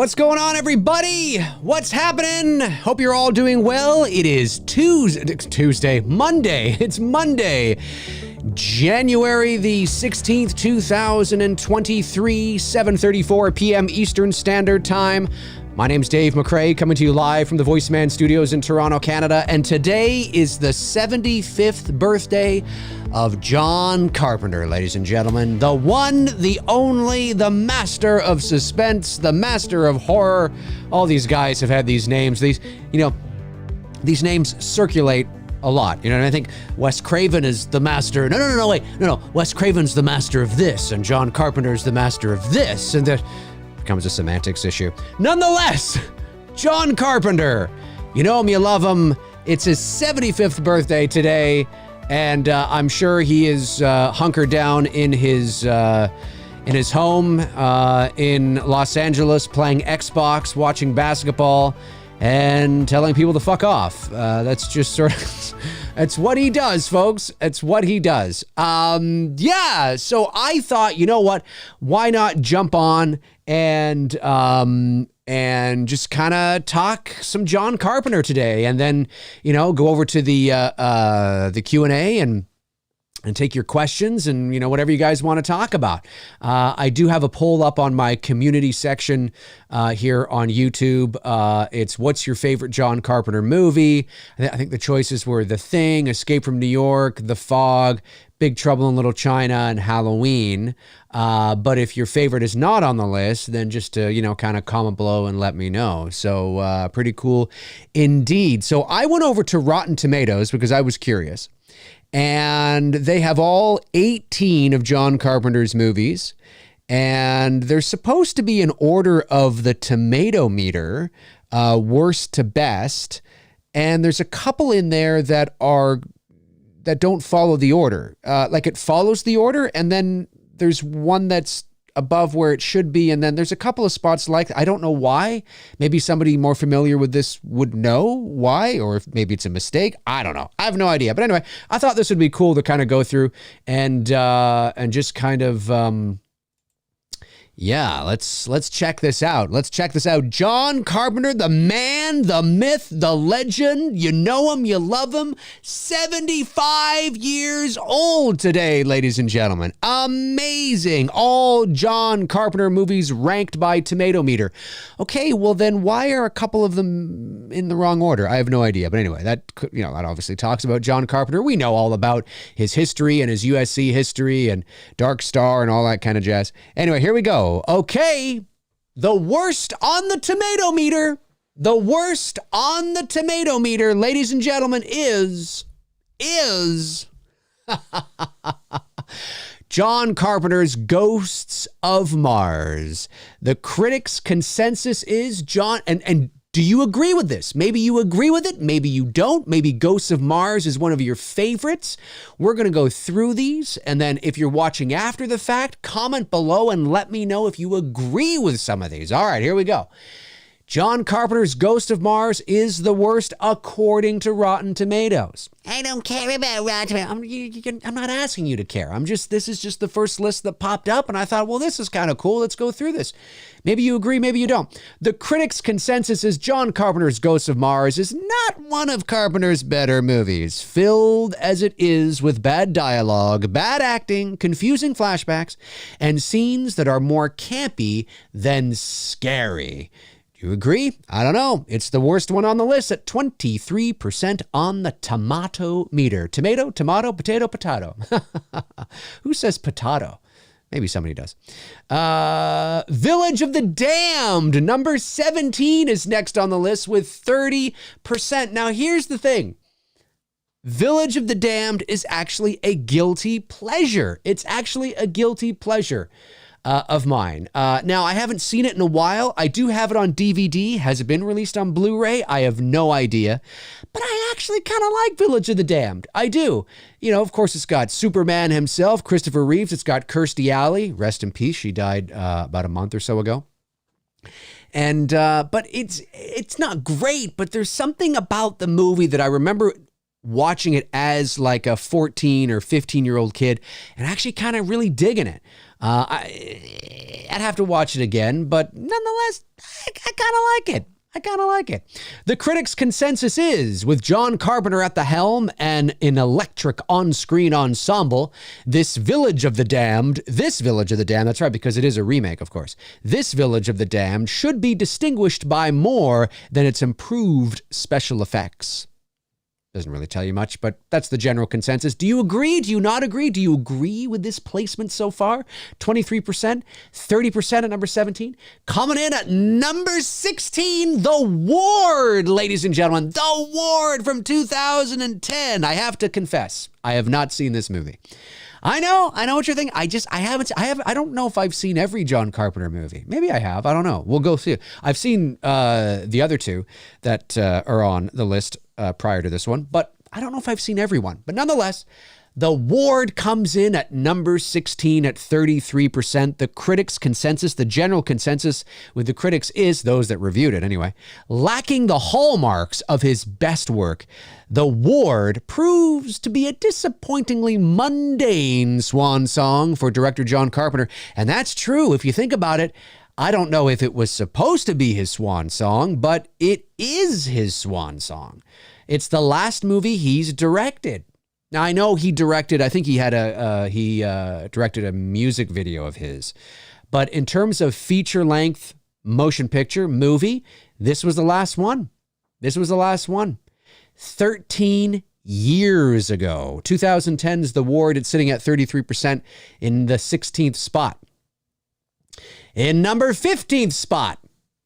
What's going on, everybody? What's happening? Hope you're all doing well. It is Monday. It's Monday, January the 16th, 2023, 7:34 p.m. Eastern Standard Time. My name's Dave McRae, coming to you live from the VoiceMann Studios in Toronto, Canada. And today is the 75th birthday of John Carpenter, ladies and gentlemen. The one, the only, the master of suspense, the master of horror. All these guys have had these names. These names circulate a lot. And I think Wes Craven is the master. No. Wes Craven's the master of this, and John Carpenter's the master of this, and that becomes a semantics issue. Nonetheless, John Carpenter. You know him, you love him. It's his 75th birthday today, and I'm sure he is hunkered down in his home in Los Angeles, playing Xbox, watching basketball, and telling people to fuck off. That's just sort of, that's what he does, folks. It's what he does. Yeah, so I thought, you know what? Why not jump on and just kind of talk some John Carpenter today, and then, go over to the Q&A and take your questions and, whatever you guys want to talk about. I do have a poll up on my community section here on YouTube. It's what's your favorite John Carpenter movie? I think the choices were The Thing, Escape from New York, The Fog, Big Trouble in Little China, and Halloween. But if your favorite is not on the list, then just kind of comment below and let me know. So pretty cool indeed. So I went over to Rotten Tomatoes because I was curious. And they have all 18 of John Carpenter's movies. And there's supposed to be an order of the tomato meter, worst to best. And there's a couple in there that don't follow the order. Like it follows the order, and then there's one that's above where it should be, and then there's a couple of spots like, I don't know why. Maybe somebody more familiar with this would know why, or if maybe it's a mistake. I don't know. I have no idea. But anyway, I thought this would be cool to kind of go through and just kind of yeah, let's check this out. Let's check this out. John Carpenter, the man, the myth, the legend. You know him, you love him. 75 years old today, ladies and gentlemen. Amazing. All John Carpenter movies ranked by Tomato Meter. Okay, well then why are a couple of them in the wrong order? I have no idea. But anyway, that obviously talks about John Carpenter. We know all about his history and his USC history and Dark Star and all that kind of jazz. Anyway, here we go. Okay, the worst on the tomato meter, ladies and gentlemen, is John Carpenter's Ghosts of Mars. The critics' consensus is John, and do you agree with this? Maybe you agree with it. Maybe you don't. Maybe Ghosts of Mars is one of your favorites. We're going to go through these. And then if you're watching after the fact, comment below and let me know if you agree with some of these. All right, here we go. John Carpenter's Ghost of Mars is the worst according to Rotten Tomatoes. I don't care about Rotten Tomatoes. I'm not asking you to care. This is just the first list that popped up, and I thought, well, this is kind of cool. Let's go through this. Maybe you agree, maybe you don't. The critics' consensus is John Carpenter's Ghost of Mars is not one of Carpenter's better movies, filled as it is with bad dialogue, bad acting, confusing flashbacks, and scenes that are more campy than scary. You agree? I don't know. It's the worst one on the list at 23% on the tomato meter. Tomato, potato. Who says potato? Maybe somebody does. Village of the Damned, number 17, is next on the list with 30%. Now, here's the thing. Village of the Damned is actually a guilty pleasure. It's actually a guilty pleasure of mine. Now, I haven't seen it in a while. I do have it on DVD. Has it been released on Blu-ray? I have no idea. But I actually kind of like Village of the Damned. I do. Of course, it's got Superman himself, Christopher Reeves. It's got Kirstie Alley. Rest in peace. She died about a month or so ago. And but it's not great, but there's something about the movie that I remember watching it as like a 14 or 15-year-old kid and actually kind of really digging it. I'd have to watch it again, but nonetheless, I kind of like it. The critics' consensus is, with John Carpenter at the helm and an electric on-screen ensemble, this Village of the Damned, that's right, because it is a remake, of course. This Village of the Damned should be distinguished by more than its improved special effects. Doesn't really tell you much, but that's the general consensus. Do you agree? Do you not agree? Do you agree with this placement so far? 23%, 30% at number 17. Coming in at number 16, The Ward, ladies and gentlemen. The Ward from 2010. I have to confess, I have not seen this movie. I know what you're thinking. I don't know if I've seen every John Carpenter movie. Maybe I have. I don't know. We'll go see it. I've seen the other two that are on the list prior to this one, but I don't know if I've seen everyone. But nonetheless, The Ward comes in at number 16 at 33%. The critics' consensus, the general consensus with the critics is, those that reviewed it anyway, lacking the hallmarks of his best work. The Ward proves to be a disappointingly mundane swan song for director John Carpenter. And that's true if you think about it. I don't know if it was supposed to be his swan song, but it is his swan song. It's the last movie he's directed. Now, I know he directed, I think he directed a music video of his. But in terms of feature-length motion picture movie, this was the last one. 13 years ago. 2010's The Ward, it's sitting at 33% in the 16th spot. In number 15th spot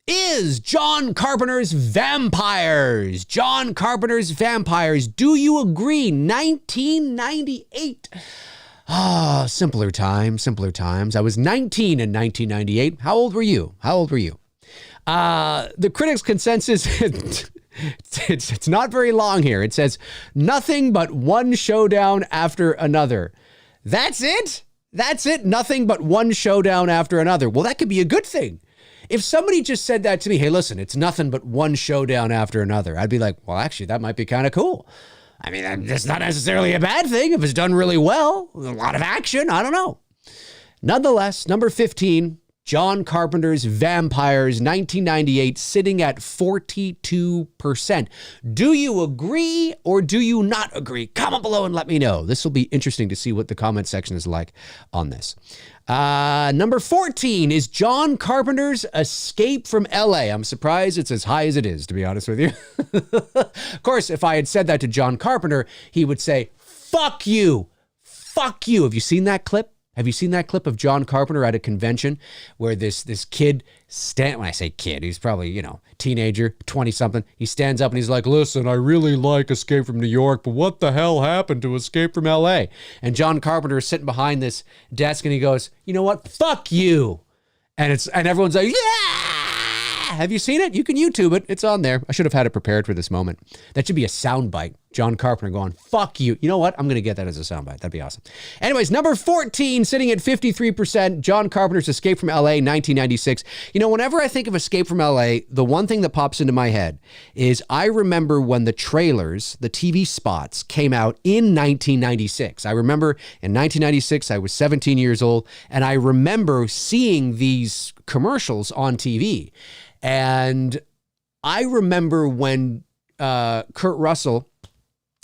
is John Carpenter's Vampires. John Carpenter's Vampires. Do you agree? 1998. Simpler times. I was 19 in 1998. How old were you? The critics' consensus, it's not very long here. It says, nothing but one showdown after another. That's it? Nothing but one showdown after another. Well, that could be a good thing. If somebody just said that to me, hey, listen, it's nothing but one showdown after another, I'd be like, well, actually, that might be kind of cool. I mean, that's not necessarily a bad thing if it's done really well. A lot of action. I don't know. Nonetheless, number 15, John Carpenter's Vampires, 1998, sitting at 42%. Do you agree or do you not agree? Comment below and let me know. This will be interesting to see what the comment section is like on this. Number 14 is John Carpenter's Escape from LA. I'm surprised it's as high as it is, to be honest with you. Of course, if I had said that to John Carpenter, he would say, fuck you. Fuck you. Have you seen that clip? Have you seen that clip of John Carpenter at a convention where this kid, when I say kid, he's probably, teenager, 20-something. He stands up and he's like, listen, I really like Escape from New York, but what the hell happened to Escape from LA? And John Carpenter is sitting behind this desk and he goes, you know what? Fuck you. And everyone's like, yeah! Have you seen it? You can YouTube it. It's on there. I should have had it prepared for this moment. That should be a soundbite. John Carpenter going, fuck you. You know what? I'm going to get that as a soundbite. That'd be awesome. Anyways, number 14, sitting at 53%, John Carpenter's Escape from LA, 1996. Whenever I think of Escape from LA, the one thing that pops into my head is I remember when the trailers, the TV spots came out in 1996. I remember in 1996, I was 17 years old, and I remember seeing these commercials on TV. And I remember when Kurt Russell,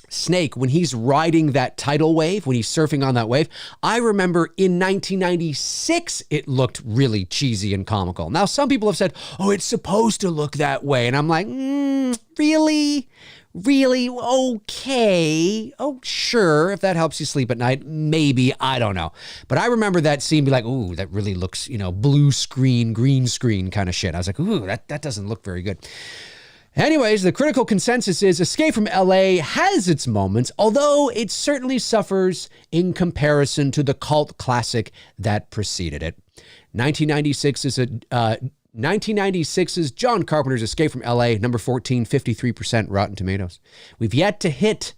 Snake, when he's riding that tidal wave, when he's surfing on that wave, I remember in 1996, it looked really cheesy and comical. Now, some people have said, oh, it's supposed to look that way. And I'm like, really? Really? Okay. Oh, sure. If that helps you sleep at night, maybe. I don't know. But I remember that scene be like, ooh, that really looks, blue screen, green screen kind of shit. I was like, ooh, that doesn't look very good. Anyways, the critical consensus is Escape from LA has its moments, although it certainly suffers in comparison to the cult classic that preceded it. 1996's John Carpenter's Escape from LA, number 14, 53% Rotten Tomatoes. We've yet to hit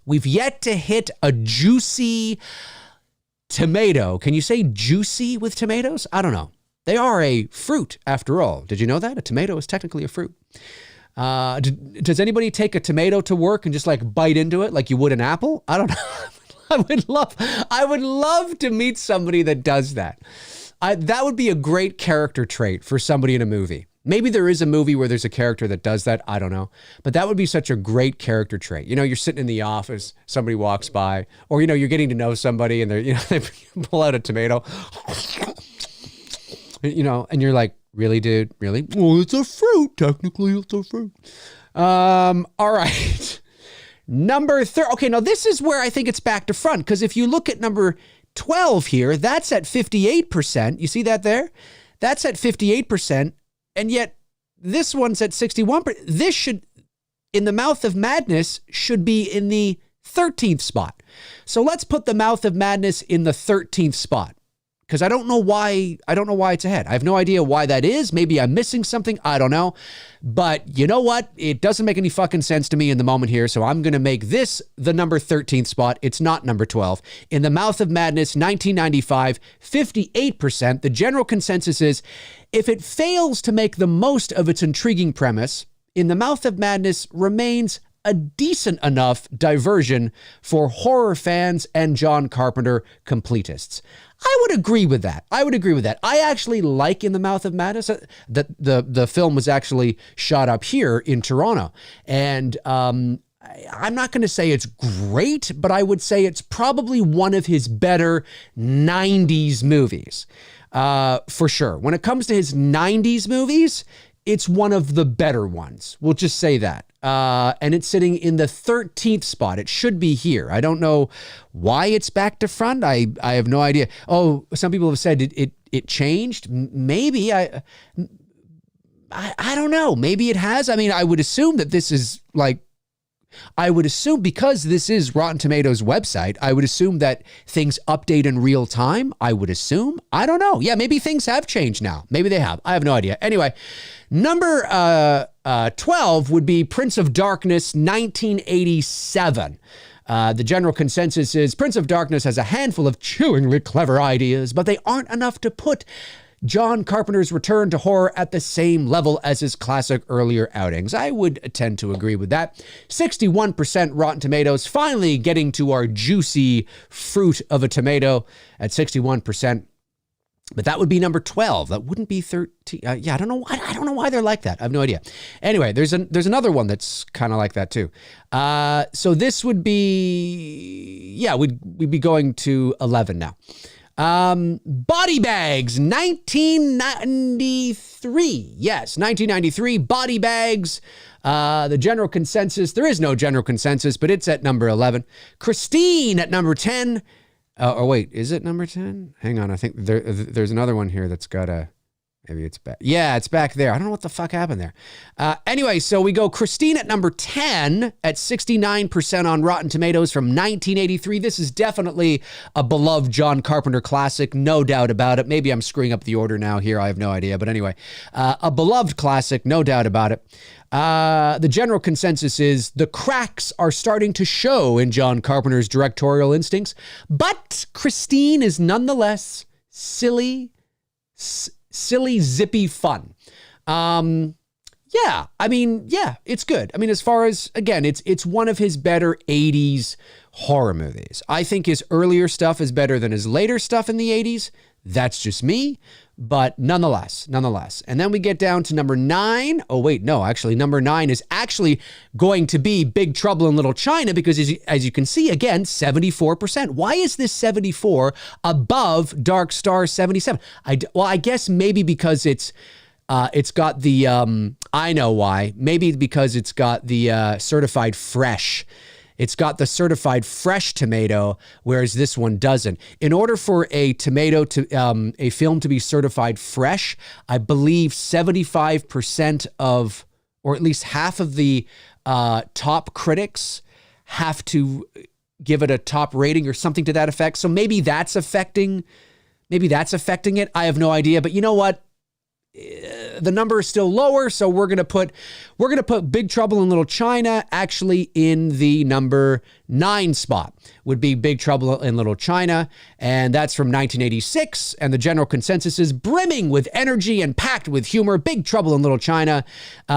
a juicy tomato. Can you say juicy with tomatoes? I don't know. They are a fruit after all. Did you know that? A tomato is technically a fruit. Does anybody take a tomato to work and just like bite into it like you would an apple? I don't know. I would love to meet somebody that does that. That would be a great character trait for somebody in a movie. Maybe there is a movie where there's a character that does that. I don't know. But that would be such a great character trait. You know, you're sitting in the office, somebody walks by, or, you know, you're getting to know somebody and they're, you know, they pull out a tomato, you know, and you're like, really, dude? Really? Well, it's a fruit. Technically, it's a fruit. All right. Number 3. Okay, now this is where I think it's back to front, because if you look at number 12 here, that's at 58%. You see that there? That's at 58%. And yet this one's at 61%. This should, in the Mouth of Madness, should be in the 13th spot. So let's put the Mouth of Madness in the 13th spot, because I don't know why it's ahead. I have no idea why that is. Maybe I'm missing something. I don't know. But you know what? It doesn't make any fucking sense to me in the moment here. So I'm going to make this the number 13th spot. It's not number 12. In the Mouth of Madness, 1995, 58%. The general consensus is, if it fails to make the most of its intriguing premise, In the Mouth of Madness remains a decent enough diversion for horror fans and John Carpenter completists. I would agree with that. I actually like In the Mouth of Madness. The film was actually shot up here in Toronto. And I'm not going to say it's great, but I would say it's probably one of his better 90s movies. For sure. When it comes to his 90s movies, it's one of the better ones. We'll just say that. And it's sitting in the 13th spot. It should be here. I don't know why it's back to front. I have no idea. Oh, some people have said it changed. Maybe. I don't know. Maybe it has. I mean, I would assume that this is like, because this is Rotten Tomatoes website, I would assume that things update in real time. I would assume. I don't know. Yeah, maybe things have changed now. Maybe they have. I have no idea. Anyway, number 12 would be Prince of Darkness, 1987. The general consensus is Prince of Darkness has a handful of chillingly clever ideas, but they aren't enough to put John Carpenter's return to horror at the same level as his classic earlier outings. I would tend to agree with that. 61% Rotten Tomatoes, finally getting to our juicy fruit of a tomato at 61%. But that would be number 12. That wouldn't be 13. Yeah, I don't know why they're like that. I have no idea. Anyway, there's another one that's kind of like that too. So this would be, yeah, we'd be going to 11 now. Body Bags, 1993. Yes, 1993, Body Bags. The general consensus, there is no general consensus, but it's at number 11. Christine at number 10. Oh, wait, is it number 10? Hang on, I think there's another one here that's got a... Maybe it's back. Yeah, it's back there. I don't know what the fuck happened there. Anyway, so we go Christine at number 10 at 69% on Rotten Tomatoes from 1983. This is definitely a beloved John Carpenter classic, no doubt about it. Maybe I'm screwing up the order now here. I have no idea. But anyway, a beloved classic, no doubt about it. The general consensus is the cracks are starting to show in John Carpenter's directorial instincts, but Christine is nonetheless silly, zippy fun. Yeah, I mean, yeah, it's good. I mean, as far as, again, it's one of his better 80s horror movies. I think his earlier stuff is better than his later stuff in the 80s. That's just me, but nonetheless. And then we get down to number 9. Oh, wait, no, actually, number 9 is actually going to be Big Trouble in Little China because as you can see, again, 74%. Why is this 74 above Dark Star 77? I guess maybe because it's got the, I know why. Maybe because it's got the certified fresh. It's got the certified fresh tomato, whereas this one doesn't. In order for a tomato to, a film to be certified fresh, I believe 75% of, or at least half of the top critics have to give it a top rating or something to that effect. So maybe that's affecting it. I have no idea, but you know what? The number is still lower, so we're gonna put Big Trouble in Little China actually in the number 9 spot would be Big Trouble in Little China, and that's from 1986, and the general consensus is brimming with energy and packed with humor. Big Trouble in Little China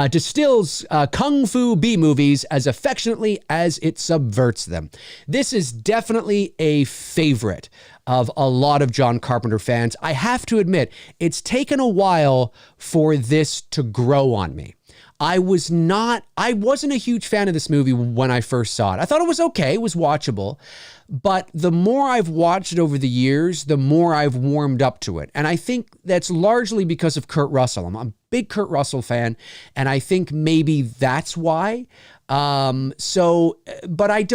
distills kung fu B-movies as affectionately as it subverts them. This is definitely a favorite of a lot of John Carpenter fans. I have to admit, it's taken a while for this to grow on me. I wasn't a huge fan of this movie when I first saw it. I thought it was okay, it was watchable, but the more I've watched it over the years, the more I've warmed up to it. And I think that's largely because of Kurt Russell. I'm a big Kurt Russell fan, and I think maybe that's why. But I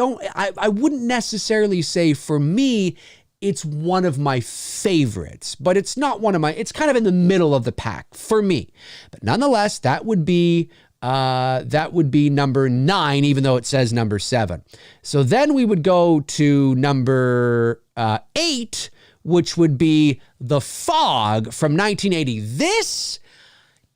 wouldn't necessarily say for me, it's one of my favorites, but it's not one of my, it's kind of in the middle of the pack for me. But nonetheless, that would be number 9, even though it says number 7. So then we would go to number 8, which would be The Fog from 1980. This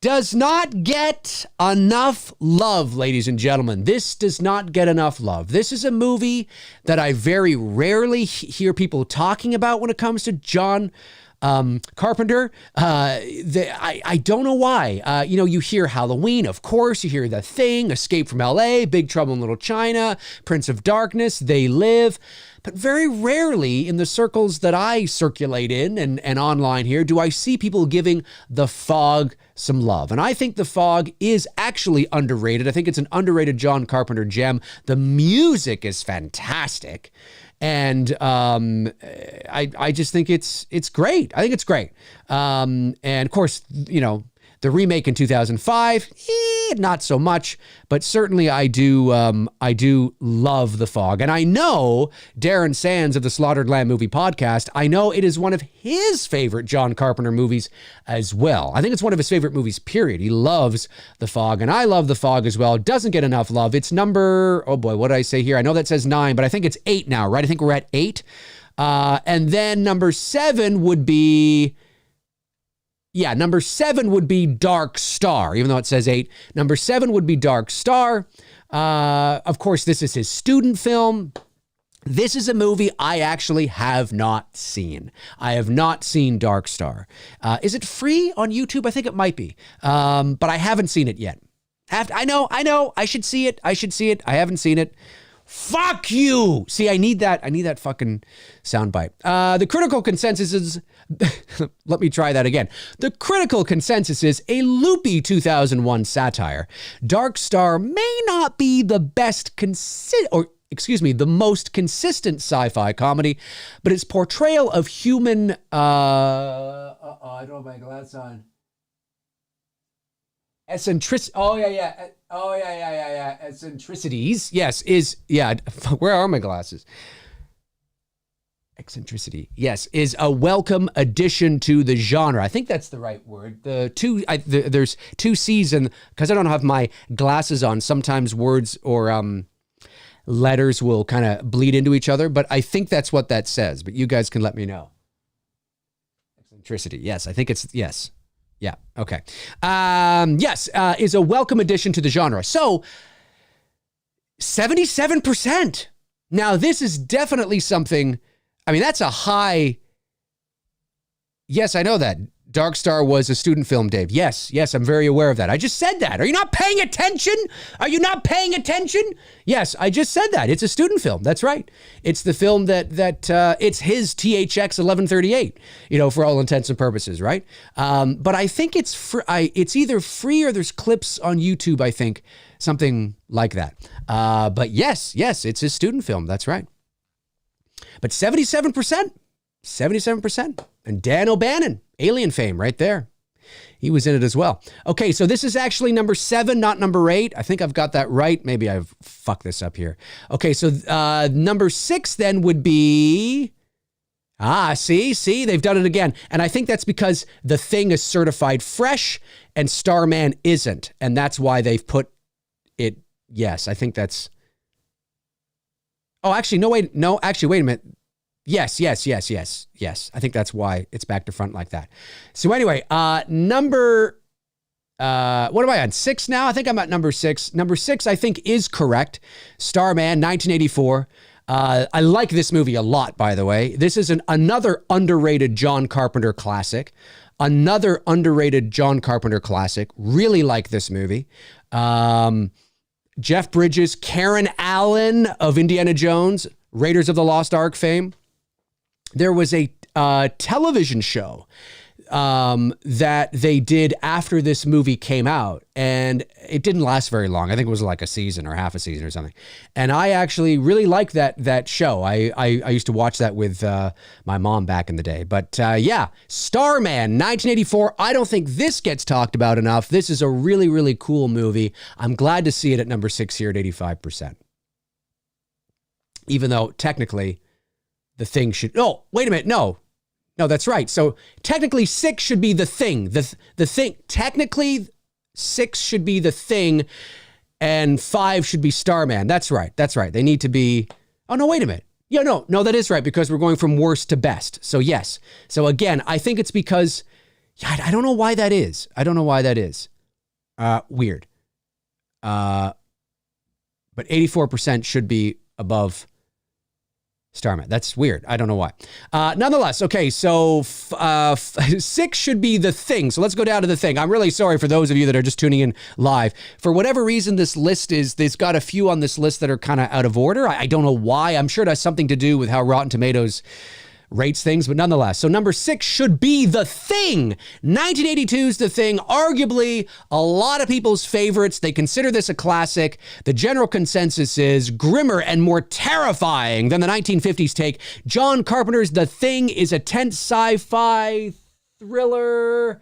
does not get enough love, ladies and gentlemen. This does not get enough love. This is a movie that I very rarely hear people talking about when it comes to John Carpenter. I don't know why. You hear Halloween, of course. You hear The Thing, Escape from L.A., Big Trouble in Little China, Prince of Darkness, They Live. But very rarely in the circles that I circulate in and online here do I see people giving The Fog some love. And I think The Fog is actually underrated. I think it's an underrated John Carpenter gem. The music is fantastic. And I just think it's great. I think it's great. And of course, the remake in 2005, not so much, but certainly I do love The Fog. And I know Darren Sands of the Slaughtered Lamb Movie Podcast, I know it is one of his favorite John Carpenter movies as well. I think it's one of his favorite movies, period. He loves The Fog, and I love The Fog as well. It doesn't get enough love. It's number, oh boy, what did I say here? I know that says 9, but I think it's 8 now, right? I think we're at 8. And then number 7 would be... number 7 would be Dark Star, even though it says 8. Number 7 would be Dark Star. Of course, this is his student film. This is a movie I actually have not seen. I have not seen Dark Star. Is it free on YouTube? I think it might be. But I haven't seen it yet. I know. I should see it. I haven't seen it. Fuck you. See, I need that fucking soundbite. The critical consensus is, let me try that again. The critical consensus is a loopy 2001 satire. Dark Star may not be the the most consistent sci-fi comedy, but its portrayal of human, I don't have my glass on. Eccentricities. Yes, where are my glasses? Eccentricity. Yes, is a welcome addition to the genre. I think that's the right word. There's 2 C's, and because I don't have my glasses on, sometimes words or letters will kind of bleed into each other, but I think that's what that says, but you guys can let me know. Eccentricity. Yes, I think it's, yes. Yeah, okay. Is a welcome addition to the genre. So, 77%. Now, this is definitely something, I mean, that's a high, yes, I know that. Dark Star was a student film, Dave. Yes, I'm very aware of that. I just said that. Are you not paying attention? Yes, I just said that. It's a student film. That's right. It's the film that it's his THX 1138, for all intents and purposes, right? But I think it's it's either free or there's clips on YouTube, I think, something like that. But yes, it's his student film. That's right. But 77%. And Dan O'Bannon, Alien fame right there. He was in it as well. Okay, so this is actually number 7, not number 8. I think I've got that right. Maybe I've fucked this up here. Okay, so number 6 then would be... see, they've done it again. And I think that's because The Thing is certified fresh and Starman isn't. And that's why they've put it... Yes, I think that's... Oh, actually, wait a minute. Yes. I think that's why it's back to front like that. So anyway, number, what am I on? 6 now? I think I'm at number 6. Number 6, I think, is correct. Starman, 1984. I like this movie a lot, by the way. This is another underrated John Carpenter classic. Another underrated John Carpenter classic. Really like this movie. Jeff Bridges, Karen Allen of Indiana Jones, Raiders of the Lost Ark fame. There was a television show that they did after this movie came out, and it didn't last very long. I think it was like a season or half a season or something. And I actually really liked that show. I used to watch that with my mom back in the day. But yeah, Starman, 1984. I don't think this gets talked about enough. This is a really, really cool movie. I'm glad to see it at number 6 here at 85%. Even though technically the thing should... Oh, wait a minute. No, that's right. So technically 6 should be the thing. The thing. Technically 6 should be the thing and 5 should be Starman. That's right. They need to be... Oh, no, wait a minute. Yeah, no, that is right, because we're going from worst to best. So yes. So again, I think it's because... Yeah, I don't know why that is. Weird. But 84% should be above Starman. That's weird. I don't know why. Nonetheless, okay, so 6 should be the thing. So let's go down to the thing. I'm really sorry for those of you that are just tuning in live. For whatever reason, there's got a few on this list that are kind of out of order. I don't know why. I'm sure it has something to do with how Rotten Tomatoes rates things, but nonetheless. So number 6 should be The Thing. 1982's The Thing, arguably a lot of people's favorites. They consider this a classic. The general consensus is grimmer and more terrifying than the 1950s take. John Carpenter's The Thing is a tense sci-fi thriller.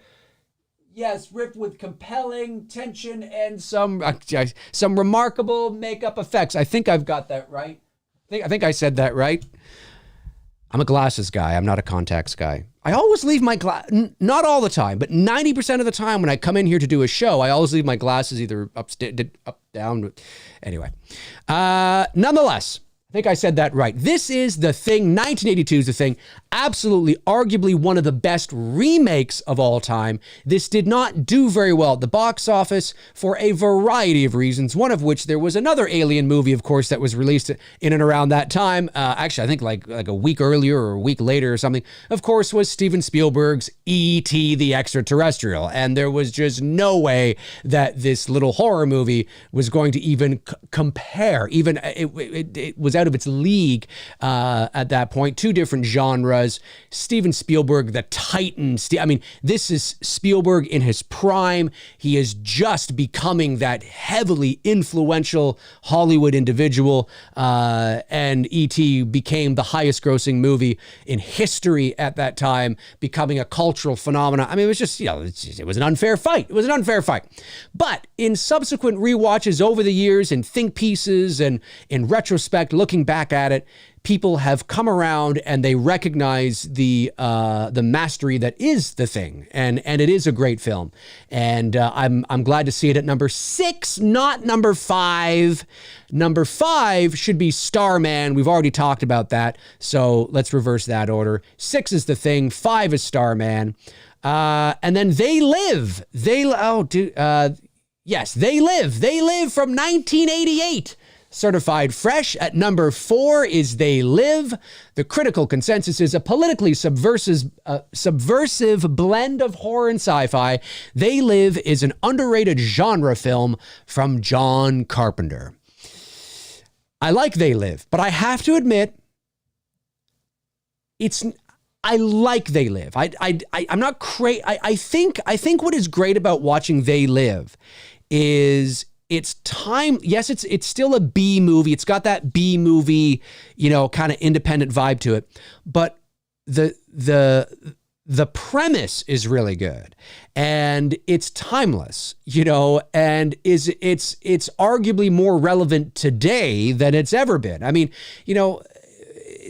Yes, ripped with compelling tension and some remarkable makeup effects. I think I've got that right. I think I said that right. I'm a glasses guy. I'm not a contacts guy. I always leave my not all the time, but 90% of the time when I come in here to do a show, I always leave my glasses either up, down. Anyway, nonetheless, I think I said that right. This is The Thing. 1982's The Thing. Absolutely, arguably one of the best remakes of all time. This did not do very well at the box office for a variety of reasons, one of which there was another Alien movie, of course, that was released in and around that time. Actually, I think like a week earlier or a week later or something, of course, was Steven Spielberg's E.T. the Extraterrestrial. And there was just no way that this little horror movie was going to even compare. Even it was out of its league at that point. Two different genres. Steven Spielberg, the Titan. I mean, this is Spielberg in his prime. He is just becoming that heavily influential Hollywood individual. And E.T. became the highest grossing movie in history at that time, becoming a cultural phenomenon. I mean, it was just, it was an unfair fight. It was an unfair fight. But in subsequent rewatches over the years, in think pieces and in retrospect, looking back at it, people have come around and they recognize the mastery that is The Thing, and it is a great film. And I'm glad to see it at number 6, not number 5. Number 5 should be Starman. We've already talked about that, so let's reverse that order. 6 is The Thing, 5 is Starman, and then They Live. Yes, They Live. They Live from 1988. Certified fresh. At number 4 is They Live. The critical consensus is a politically subversive blend of horror and sci-fi. They Live is an underrated genre film from John Carpenter. I like They Live, but I have to admit, I like They Live. I'm not crazy. I think what is great about watching They Live is it's time. Yes, it's still a B movie. It's got that B movie, kind of independent vibe to it. But the premise is really good, and it's timeless, and it's arguably more relevant today than it's ever been. I mean,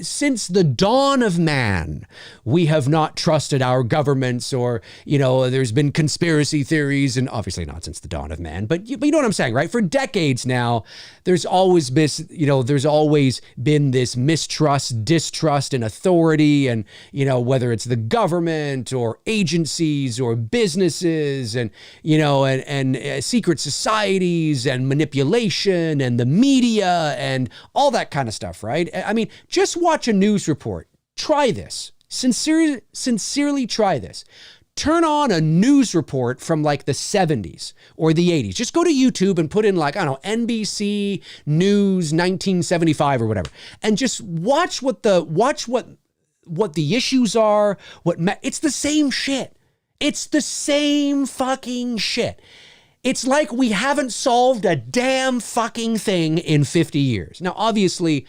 since the dawn of man, we have not trusted our governments, or, there's been conspiracy theories, and obviously not since the dawn of man, but you know what I'm saying, right? For decades now, there's always been, this mistrust, distrust in authority, and, whether it's the government or agencies or businesses, and, and secret societies and manipulation and the media and all that kind of stuff, right? I mean, just watch a news report. Try this. Sincerely try this. Turn on a news report from like the 70s or the 80s. Just go to YouTube and put in like, I don't know, NBC News 1975 or whatever. And just watch what the issues are. It's the same shit. It's the same fucking shit. It's like we haven't solved a damn fucking thing in 50 years. Now, obviously,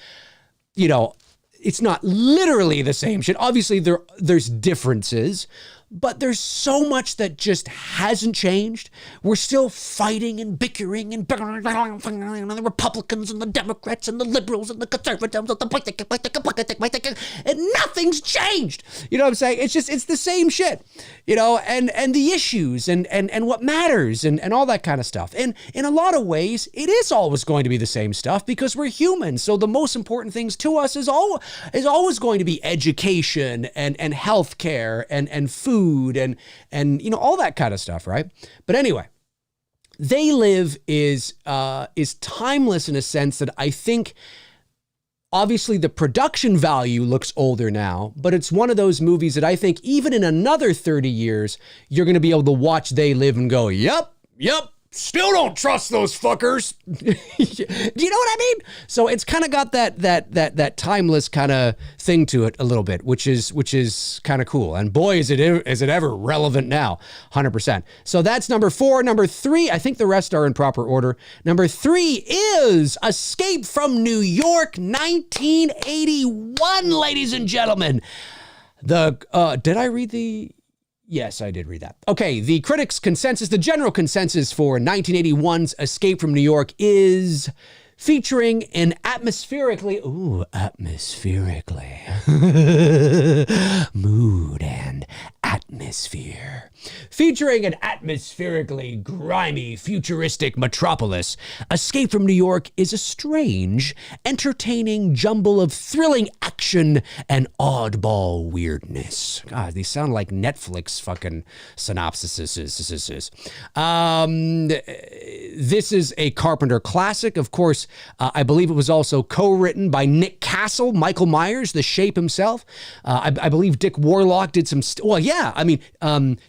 it's not literally the same shit. Obviously, there's differences, but there's so much that just hasn't changed. We're still fighting and bickering and the Republicans and the Democrats and the liberals and the conservatives and nothing's changed. You know what I'm saying? It's the same shit, and the issues and what matters and all that kind of stuff. And in a lot of ways, it is always going to be the same stuff because we're humans. So the most important things to us is always going to be education and healthcare and food and all that kind of stuff, right? But anyway, They Live is timeless in a sense that I think obviously the production value looks older now, but it's one of those movies that I think even in another 30 years, you're going to be able to watch They Live and go, yep, still don't trust those fuckers. Do you know what I mean? So it's kind of got that timeless kind of thing to it a little bit, which is kind of cool. And boy, is it ever relevant now, 100%. So that's number 4. Number 3, I think the rest are in proper order. Number 3 is Escape from New York, 1981, ladies and gentlemen. Did I read the... Yes, I did read that. Okay, the critics' consensus, the general consensus for 1981's Escape from New York is featuring an atmospherically mood and atmosphere. Featuring an atmospherically grimy, futuristic metropolis, Escape from New York is a strange, entertaining jumble of thrilling action and oddball weirdness. God, these sound like Netflix fucking synopsises. This is a Carpenter classic. Of course, I believe it was also co-written by Nick Castle, Michael Myers, the Shape himself. I believe Dick Warlock did some...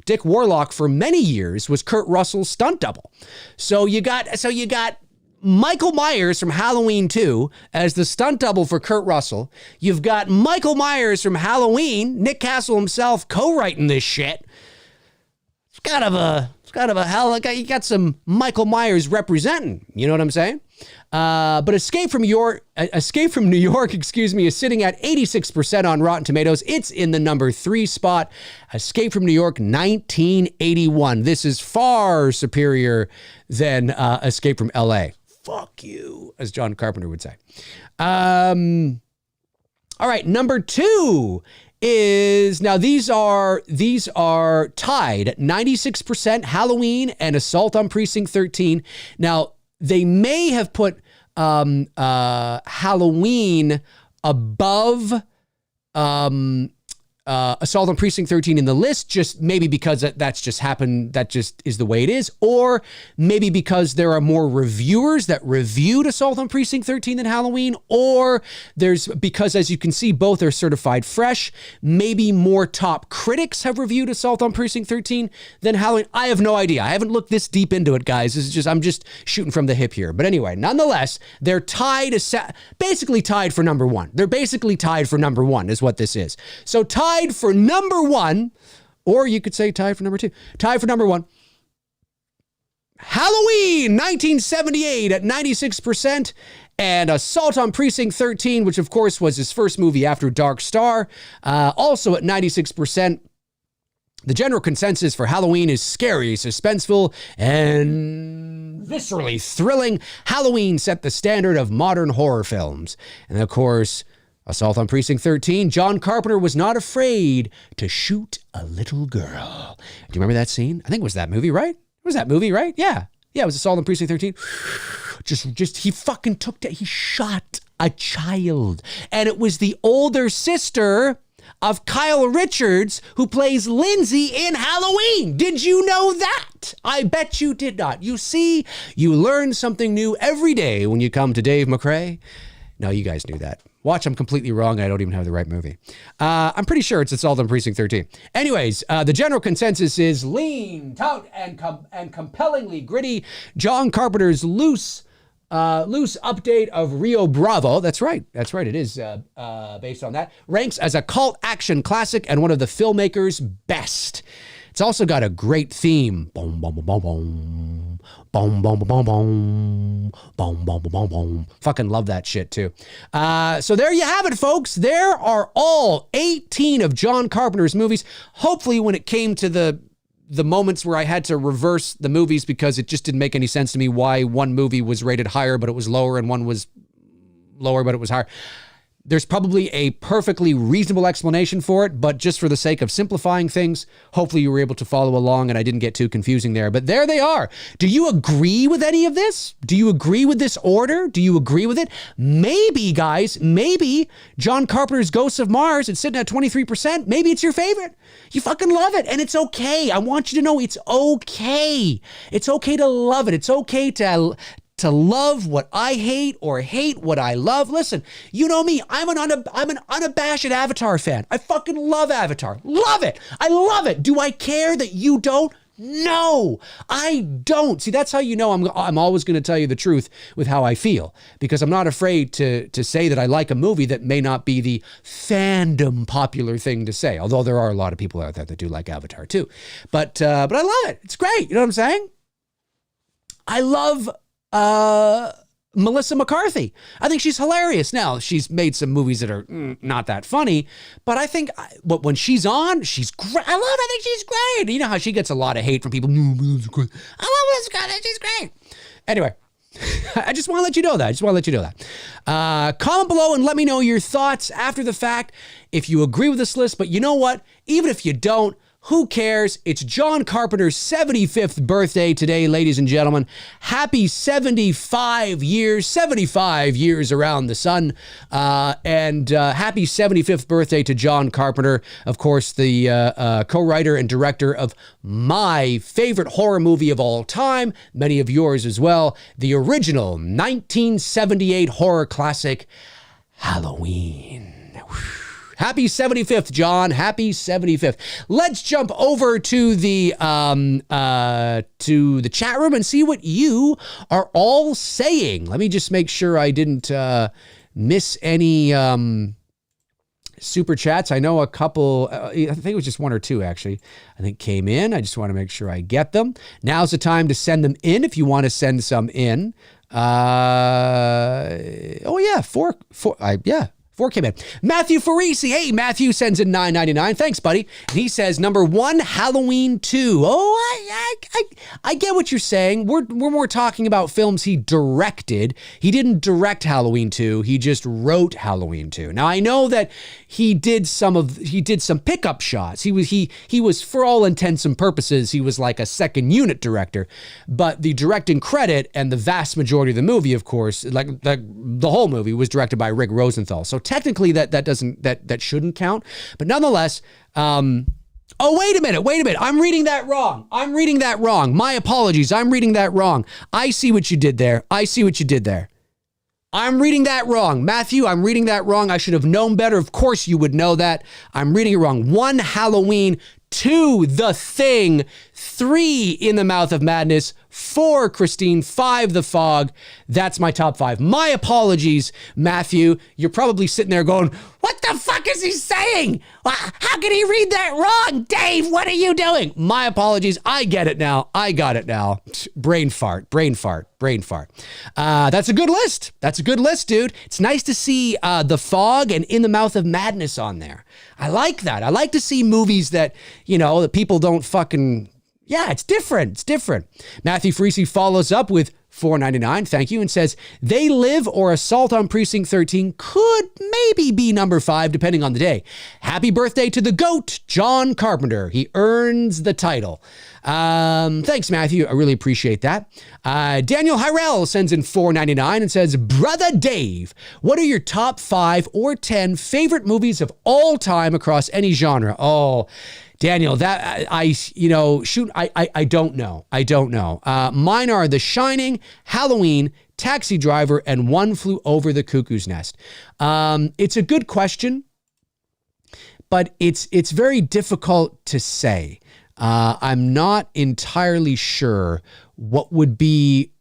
Dick Warlock for many years was Kurt Russell's stunt double. So you got Michael Myers from Halloween 2 as the stunt double for Kurt Russell. You've got Michael Myers from Halloween, Nick Castle himself co-writing this shit. It's kind of a hell. You got some Michael Myers representing. You know what I'm saying? But Escape from New York, is sitting at 86% on Rotten Tomatoes. It's in the number 3 spot. Escape from New York, 1981. This is far superior than Escape from LA. Fuck you, as John Carpenter would say. All right, number 2 is, now these are tied at 96%, Halloween and Assault on Precinct 13. Now, they may have put Halloween above Assault on Precinct 13 in the list, just maybe because that's just happened, that just is the way it is, or maybe because there are more reviewers that reviewed Assault on Precinct 13 than Halloween, or because as you can see, both are certified fresh, maybe more top critics have reviewed Assault on Precinct 13 than Halloween. I have no idea. I haven't looked this deep into it, guys. I'm just shooting from the hip here. But anyway, nonetheless, they're basically tied for number 1. They're basically tied for number 1 is what this is. So tied for number 1, or you could say tied for number 2. Tied for number 1. Halloween 1978 at 96%, and Assault on Precinct 13, which of course was his first movie after Dark Star, also at 96%. The general consensus for Halloween is scary, suspenseful, and viscerally thrilling. Halloween set the standard of modern horror films. And of course, Assault on Precinct 13, John Carpenter was not afraid to shoot a little girl. Do you remember that scene? I think it was that movie, right? It was that movie, right? Yeah. Yeah, it was Assault on Precinct 13. He fucking he shot a child. And it was the older sister of Kyle Richards who plays Lindsay in Halloween. Did you know that? I bet you did not. You see, you learn something new every day when you come to Dave McRae. No, you guys knew that. Watch, I'm completely wrong. I don't even have the right movie. I'm pretty sure it's Assault on Precinct 13. Anyways, the general consensus is lean, taut, and compellingly gritty. John Carpenter's loose update of Rio Bravo. That's right. It is based on that. Ranks as a cult action classic and one of the filmmaker's best. It's also got a great theme. Boom, boom, boom, boom, boom. Boom, boom, boom, boom, boom, boom, boom, boom. Fucking love that shit too. So there you have it, folks. There are all 18 of John Carpenter's movies. Hopefully when it came to the moments where I had to reverse the movies because it just didn't make any sense to me why one movie was rated higher but it was lower and one was lower but it was higher. There's probably a perfectly reasonable explanation for it, but just for the sake of simplifying things, hopefully you were able to follow along and I didn't get too confusing there. But there they are. Do you agree with any of this? Do you agree with this order? Do you agree with it? Maybe, guys, maybe John Carpenter's Ghosts of Mars, it's sitting at 23%. Maybe it's your favorite. You fucking love it, and it's okay. I want you to know it's okay. It's okay to love it. It's okay to love what I hate or hate what I love. Listen, you know me. I'm an unabashed Avatar fan. I fucking love Avatar. Love it. I love it. Do I care that you don't? No, I don't. See, that's how you know I'm always going to tell you the truth with how I feel, because I'm not afraid to say that I like a movie that may not be the fandom popular thing to say. Although there are a lot of people out there that do like Avatar too. But I love it. It's great. You know what I'm saying? I love Melissa McCarthy. I think she's hilarious. Now, she's made some movies that are not that funny, but I think when she's on, she's great. I think she's great. You know how she gets a lot of hate from people. I love Melissa McCarthy. She's great. Anyway, I just want to let you know that. Comment below and let me know your thoughts after the fact if you agree with this list. But you know what? Even if you don't, who cares? It's John Carpenter's 75th birthday today, ladies and gentlemen. Happy 75 years around the sun. And happy 75th birthday to John Carpenter, of course, the co-writer and director of my favorite horror movie of all time, many of yours as well, the original 1978 horror classic, Halloween. Happy 75th, John. Happy 75th. Let's jump over to the chat room and see what you are all saying. Let me just make sure I didn't miss any super chats. I know a couple, I think it was just one or two actually, I think came in. I just want to make sure I get them. Now's the time to send them in if you want to send some in. Four came in. Matthew Farisi. Hey, Matthew sends in $9.99. Thanks, buddy. And he says, number 1, Halloween 2. Oh, I get what you're saying. We're more talking about films he directed. He didn't direct Halloween 2. He just wrote Halloween 2. Now, I know that he did some pickup shots. He was, for all intents and purposes, he was like a second unit director. But the directing credit and the vast majority of the movie, of course, like the whole movie was directed by Rick Rosenthal. So technically that shouldn't count, but nonetheless, oh, wait a minute. I'm reading that wrong. My apologies. I'm reading that wrong. I see what you did there. I'm reading that wrong. Matthew, I'm reading that wrong. I should have known better. Of course you would know that. I'm reading it wrong. 1, Halloween. 2, The Thing. 3, In the Mouth of Madness. 4, Christine. 5, The Fog. That's my top 5. My apologies, Matthew. You're probably sitting there going, what the fuck is he saying? How can he read that wrong? Dave, what are you doing? My apologies. I get it now. I got it now. Brain fart. That's a good list, dude. It's nice to see The Fog and In the Mouth of Madness on there. I like that. I like to see movies that, that people don't fucking Yeah, it's different. It's different. Matthew Freese follows up with $4.99, thank you, and says, They Live or Assault on Precinct 13 could maybe be number 5, depending on the day. Happy birthday to the GOAT, John Carpenter. He earns the title. Thanks, Matthew. I really appreciate that. Daniel Hirel sends in $4.99 and says, Brother Dave, what are your top 5 or 10 favorite movies of all time across any genre? Oh, Daniel, that I don't know. I don't know. Mine are The Shining, Halloween, Taxi Driver, and One Flew Over the Cuckoo's Nest. It's a good question, but it's very difficult to say. I'm not entirely sure what would be.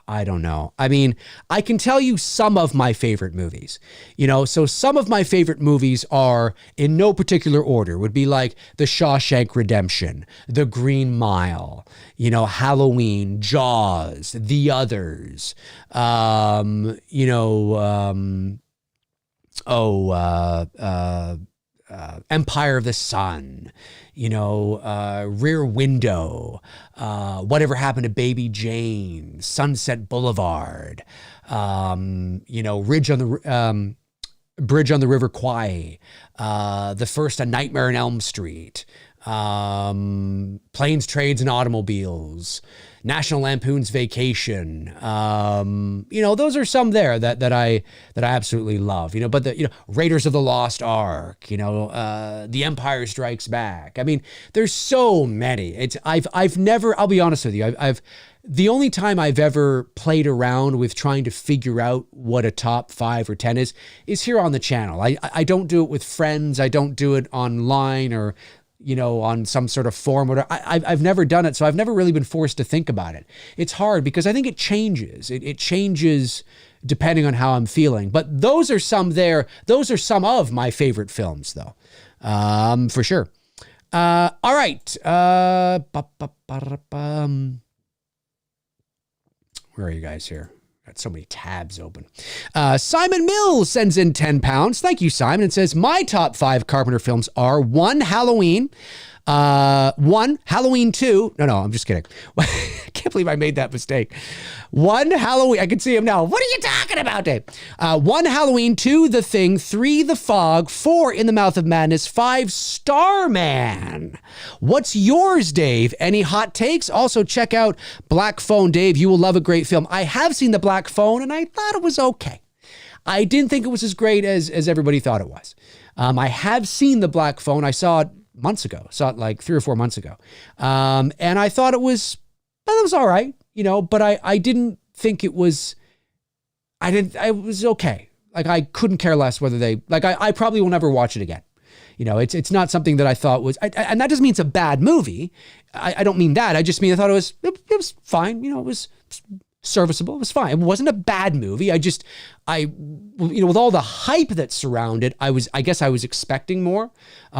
I don't know. I mean, I can tell you some of my favorite movies, so some of my favorite movies are in no particular order, would be like The Shawshank Redemption, The Green Mile, Halloween, Jaws, The Others, Empire of the Sun, Rear Window, Whatever Happened to Baby Jane, Sunset Boulevard, Bridge on the River Kwai, the first A Nightmare on Elm Street, Planes, Trades, and Automobiles, National Lampoon's Vacation. Those are some there that I absolutely love. But Raiders of the Lost Ark. The Empire Strikes Back. I mean, there's so many. I've never. I'll be honest with you. The only time I've ever played around with trying to figure out what a top 5 or 10 is here on the channel. I don't do it with friends. I don't do it online or on some sort of forum. I've never done it, so I've never really been forced to think about it. It's hard because I think it changes. It changes depending on how I'm feeling. But those are some there. Those are some of my favorite films, though, for sure. All right. Where are you guys here? Got so many tabs open. Simon Mills sends in £10. Thank you, Simon. It says, my top 5 Carpenter films are 1, Halloween, 1, Halloween 2. No, I'm just kidding. I can't believe I made that mistake. 1, Halloween. I can see him now. What are you talking about, Dave? 1, Halloween, 2, The Thing, 3, The Fog, 4, In the Mouth of Madness, 5, Starman. What's yours, Dave? Any hot takes? Also, check out Black Phone, Dave. You will love a great film. I have seen The Black Phone, and I thought it was okay. I didn't think it was as great as everybody thought it was. I have seen The Black Phone. I saw it months ago. Saw it like 3 or 4 months ago. And I thought it was all right, but I didn't think it was, it was okay. Like, I couldn't care less whether I probably will never watch it again. It's not something that I thought was, and that doesn't mean it's a bad movie. I don't mean that. I just mean I thought it was fine. It was serviceable. It was fine. It wasn't a bad movie. With all the hype that surrounded, I guess I was expecting more.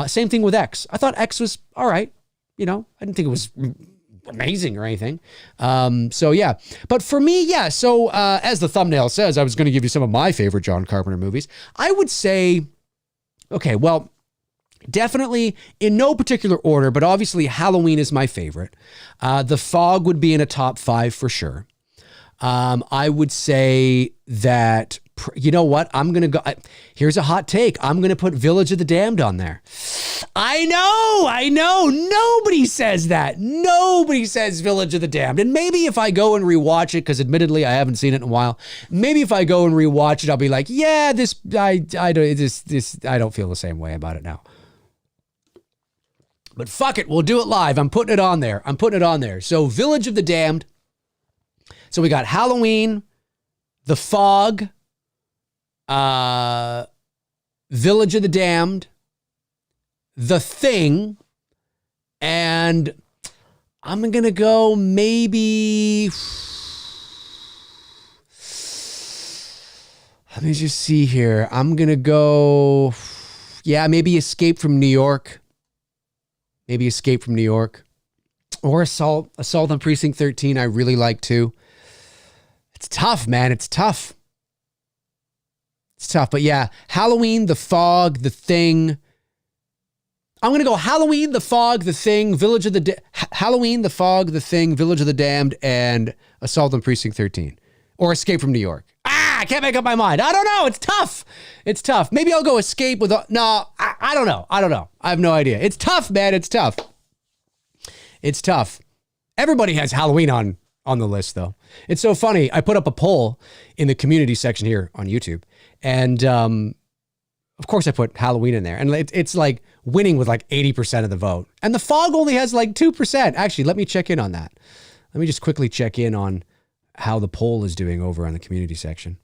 Same thing with X. I thought X was all right. I didn't think it was amazing or anything. So yeah, but for me, yeah. So as the thumbnail says, I was going to give you some of my favorite John Carpenter movies. I would say, okay, well, definitely in no particular order, but obviously Halloween is my favorite. The Fog would be in a top 5 for sure. I would say that, you know what? I'm going to go, here's a hot take. I'm going to put Village of the Damned on there. I know. Nobody says that. Nobody says Village of the Damned. And maybe if I go and rewatch it, because admittedly I haven't seen it in a while, maybe if I go and rewatch it, I'll be like, yeah, I don't feel the same way about it now. But fuck it, we'll do it live. I'm putting it on there. So Village of the Damned. So we got Halloween, The Fog, Village of the Damned, The Thing, and I'm going to go maybe, let me just see here. I'm going to go, maybe Escape from New York. Or Assault on Precinct 13, I really like too. It's tough, man. It's tough. But yeah, Halloween, The Fog, The Thing. I'm going to go Halloween, The Fog, The Thing, Halloween, The Fog, The Thing, Village of the Damned, and Assault on Precinct 13. Or Escape from New York. I can't make up my mind. I don't know. It's tough. It's tough. Maybe I'll go Escape with... I don't know. I have no idea. It's tough, man. It's tough. It's tough. Everybody has Halloween on the list, though. It's so funny. I put up a poll in the community section here on YouTube. And, of course, I put Halloween in there. And it's like winning with like 80% of the vote. And The Fog only has like 2%. Actually, let me check in on that. Let me just quickly check in on how the poll is doing over on the community section.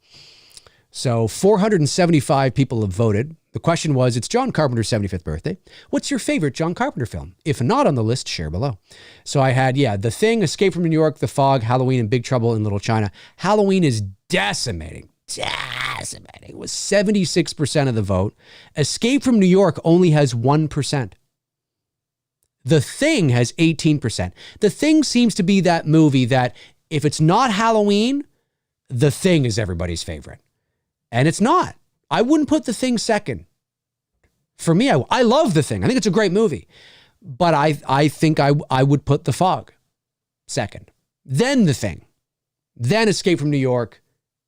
So 475 people have voted. The question was, it's John Carpenter's 75th birthday. What's your favorite John Carpenter film? If not on the list, share below. So I had, The Thing, Escape from New York, The Fog, Halloween, and Big Trouble in Little China. Halloween is decimating. It was 76% of the vote. Escape from New York only has 1%. The Thing has 18%. The Thing seems to be that movie that if it's not Halloween, The Thing is everybody's favorite. And it's not. I wouldn't put The Thing second. For me, I love The Thing. I think it's a great movie. But I think I would put The Fog second. Then The Thing. Then Escape from New York.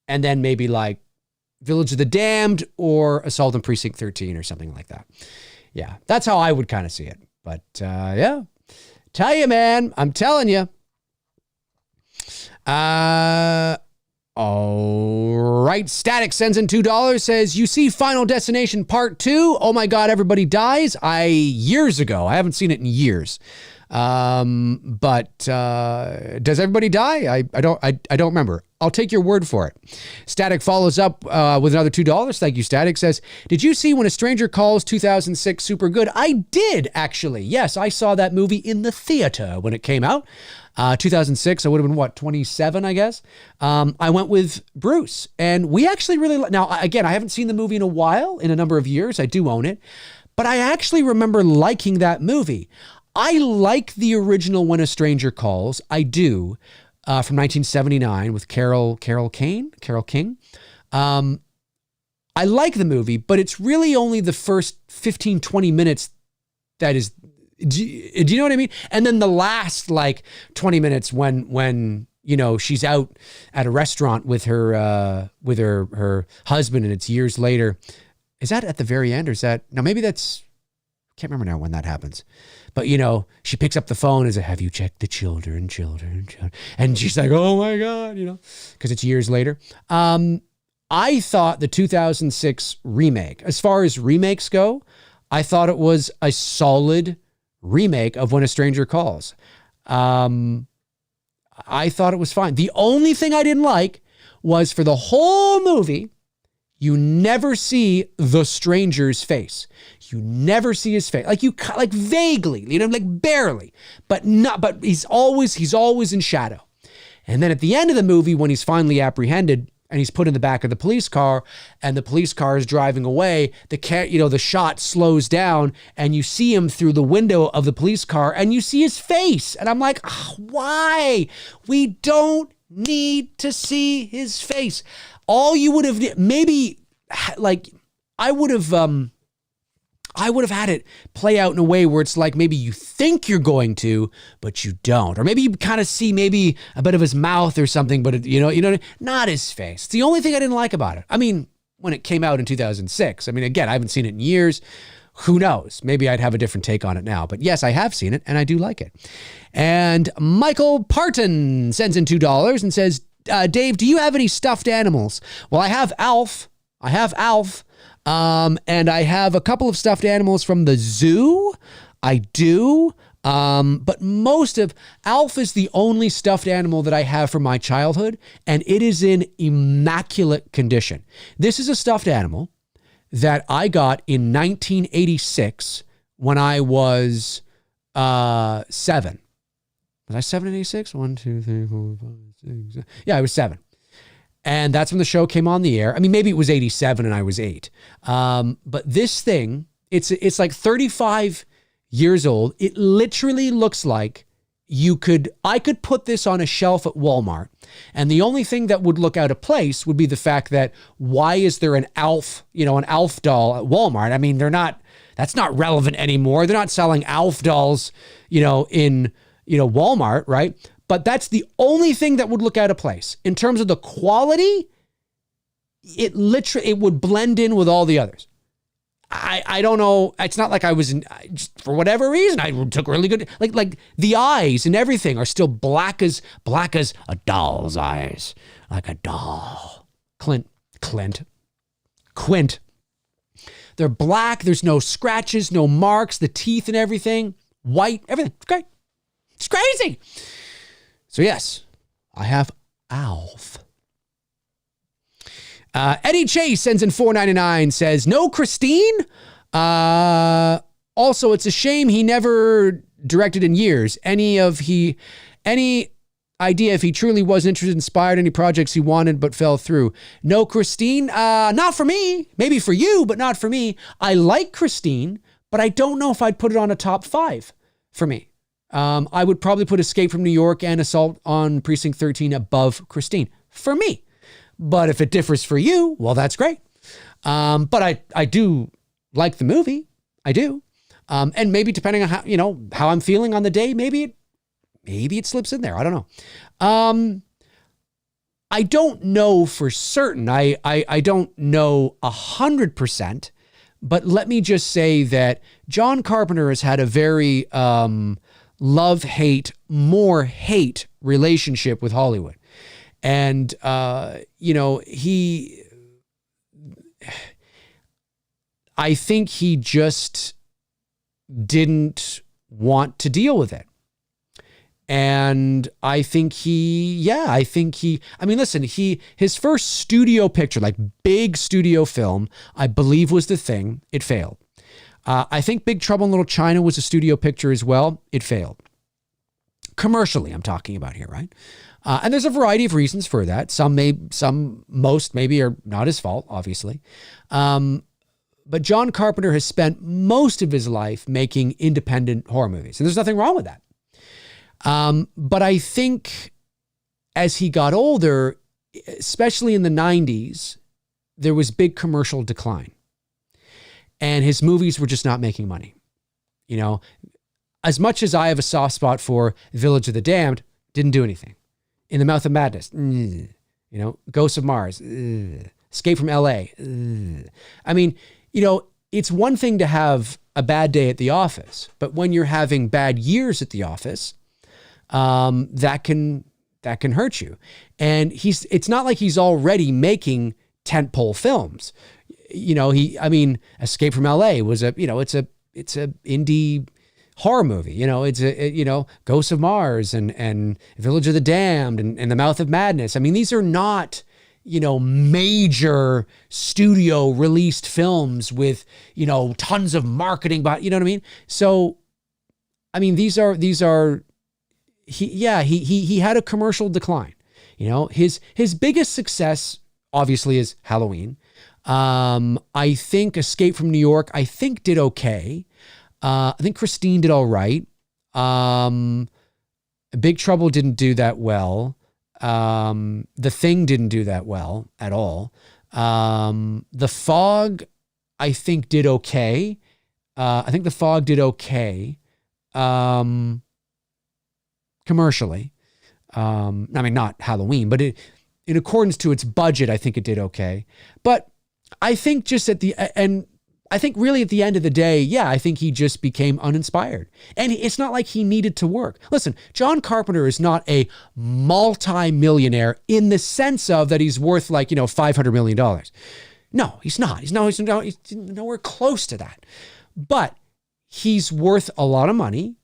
And then maybe like Village of the Damned or Assault on Precinct 13 or something like that. Yeah, that's how I would kind of see it. But yeah, tell you, man, I'm telling you. All right. Static sends in $2, says, you see Final Destination Part 2? Oh my God, everybody dies. Years ago. I haven't seen it in years. But does everybody die? I don't remember. I'll take your word for it. Static follows up with another $2. Thank you, Static. Says, did you see When a Stranger Calls 2006 super good? I did, actually. Yes, I saw that movie in the theater when it came out. 2006, I would have been, 27, I guess. I went with Bruce, and we actually really... Now, again, I haven't seen the movie in a while, in a number of years. I do own it. But I actually remember liking that movie. I like the original When a Stranger Calls. I do. From 1979 with Carol King. I like the movie, but it's really only the first 15, 20 minutes that is... Do you know what I mean? And then the last 20 minutes when she's out at a restaurant with her husband, and it's years later. Is that at the very end, or is that... No, maybe that's... I can't remember now when that happens. But, she picks up the phone and says, have you checked the children? And she's like, oh my God, because it's years later. I thought the 2006 remake, as far as remakes go, I thought it was a solid remake of When a Stranger Calls. I thought it was fine. The only thing I didn't like was for the whole movie, you never see the stranger's face. You never see his face. Like vaguely, barely, but he's always in shadow. And then at the end of the movie, when he's finally apprehended and he's put in the back of the police car and the police car is driving away, the shot slows down and you see him through the window of the police car and you see his face. And I'm like, why? We don't need to see his face. All you would have, maybe I would have had it play out in a way where it's like maybe you think you're going to, but you don't. Or maybe you kind of see maybe a bit of his mouth or something, but not his face. It's the only thing I didn't like about it. I mean, when it came out in 2006, again, I haven't seen it in years. Who knows? Maybe I'd have a different take on it now. But yes, I have seen it and I do like it. And Michael Parton sends in $2 and says, Dave, do you have any stuffed animals? Well, I have Alf. And I have a couple of stuffed animals from the zoo. I do. But most of Alf is the only stuffed animal that I have from my childhood, and it is in immaculate condition. This is a stuffed animal that I got in 1986 when I was 7. Was I 7 in 86? 1, 2, 3, 4, 5, 6, 7. Yeah, I was 7. And that's when the show came on the air. Maybe it was 87 and I was 8. But this thing, it's like 35 years old. It literally looks like I could put this on a shelf at Walmart. And the only thing that would look out of place would be the fact that why is there an Alf doll at Walmart? That's not relevant anymore. They're not selling Alf dolls, in, Walmart, right? But that's the only thing that would look out of place. In terms of the quality, it would blend in with all the others. I don't know. It's not like I was just for whatever reason, I took really good, like the eyes and everything are still black as a doll's eyes, like a doll. Quint. They're black. There's no scratches, no marks, the teeth and everything, white, everything. It's great. It's crazy. So yes, I have Alf. Eddie Chase sends in $4.99, says, no Christine. Also, it's a shame he never directed in years. Any idea if he truly was interested, inspired any projects he wanted but fell through? No Christine. Not for me. Maybe for you, but not for me. I like Christine, but I don't know if I'd put it on a top 5 for me. I would probably put Escape from New York and Assault on Precinct 13 above Christine for me. But if it differs for you, well, that's great. But I do like the movie. I do. And maybe depending on how I'm feeling on the day, maybe it slips in there. I don't know. I don't know for certain. I don't know 100%, but let me just say that John Carpenter has had a very love-hate, more hate relationship with Hollywood. And, I think he just didn't want to deal with it. And I think listen, his first studio picture, like big studio film, I believe was The Thing. It failed. I think Big Trouble in Little China was a studio picture as well. It failed. Commercially, I'm talking about here, right? And there's a variety of reasons for that. Most maybe are not his fault, obviously. But John Carpenter has spent most of his life making independent horror movies. And there's nothing wrong with that. But I think as he got older, especially in the 90s, there was big commercial decline. And his movies were just not making money. As much as I have a soft spot for Village of the Damned, didn't do anything. In the Mouth of Madness, Ghosts of Mars, Escape from L.A. I mean, it's one thing to have a bad day at the office, but when you're having bad years at the office, that can hurt you. And it's not like he's already making tentpole films. Escape from L.A. was it's a indie horror movie, Ghosts of Mars and Village of the Damned and The Mouth of Madness. I mean, these are not, major studio released films with, tons of marketing, but you know what I mean? So, I mean, he had a commercial decline. His biggest success obviously is Halloween. I think Escape from New York, did okay. I think Christine did all right. Big Trouble didn't do that well. The Thing didn't do that well at all. The Fog, I think, did okay. I think The Fog did okay. Commercially. Not Halloween, but in accordance to its budget, I think it did okay. But I think I think really at the end of the day, I think he just became uninspired. And it's not like he needed to work. Listen, John Carpenter is not a multi-millionaire in the sense of that he's worth $500 million. No, he's not. He's nowhere close to that. But he's worth a lot of money,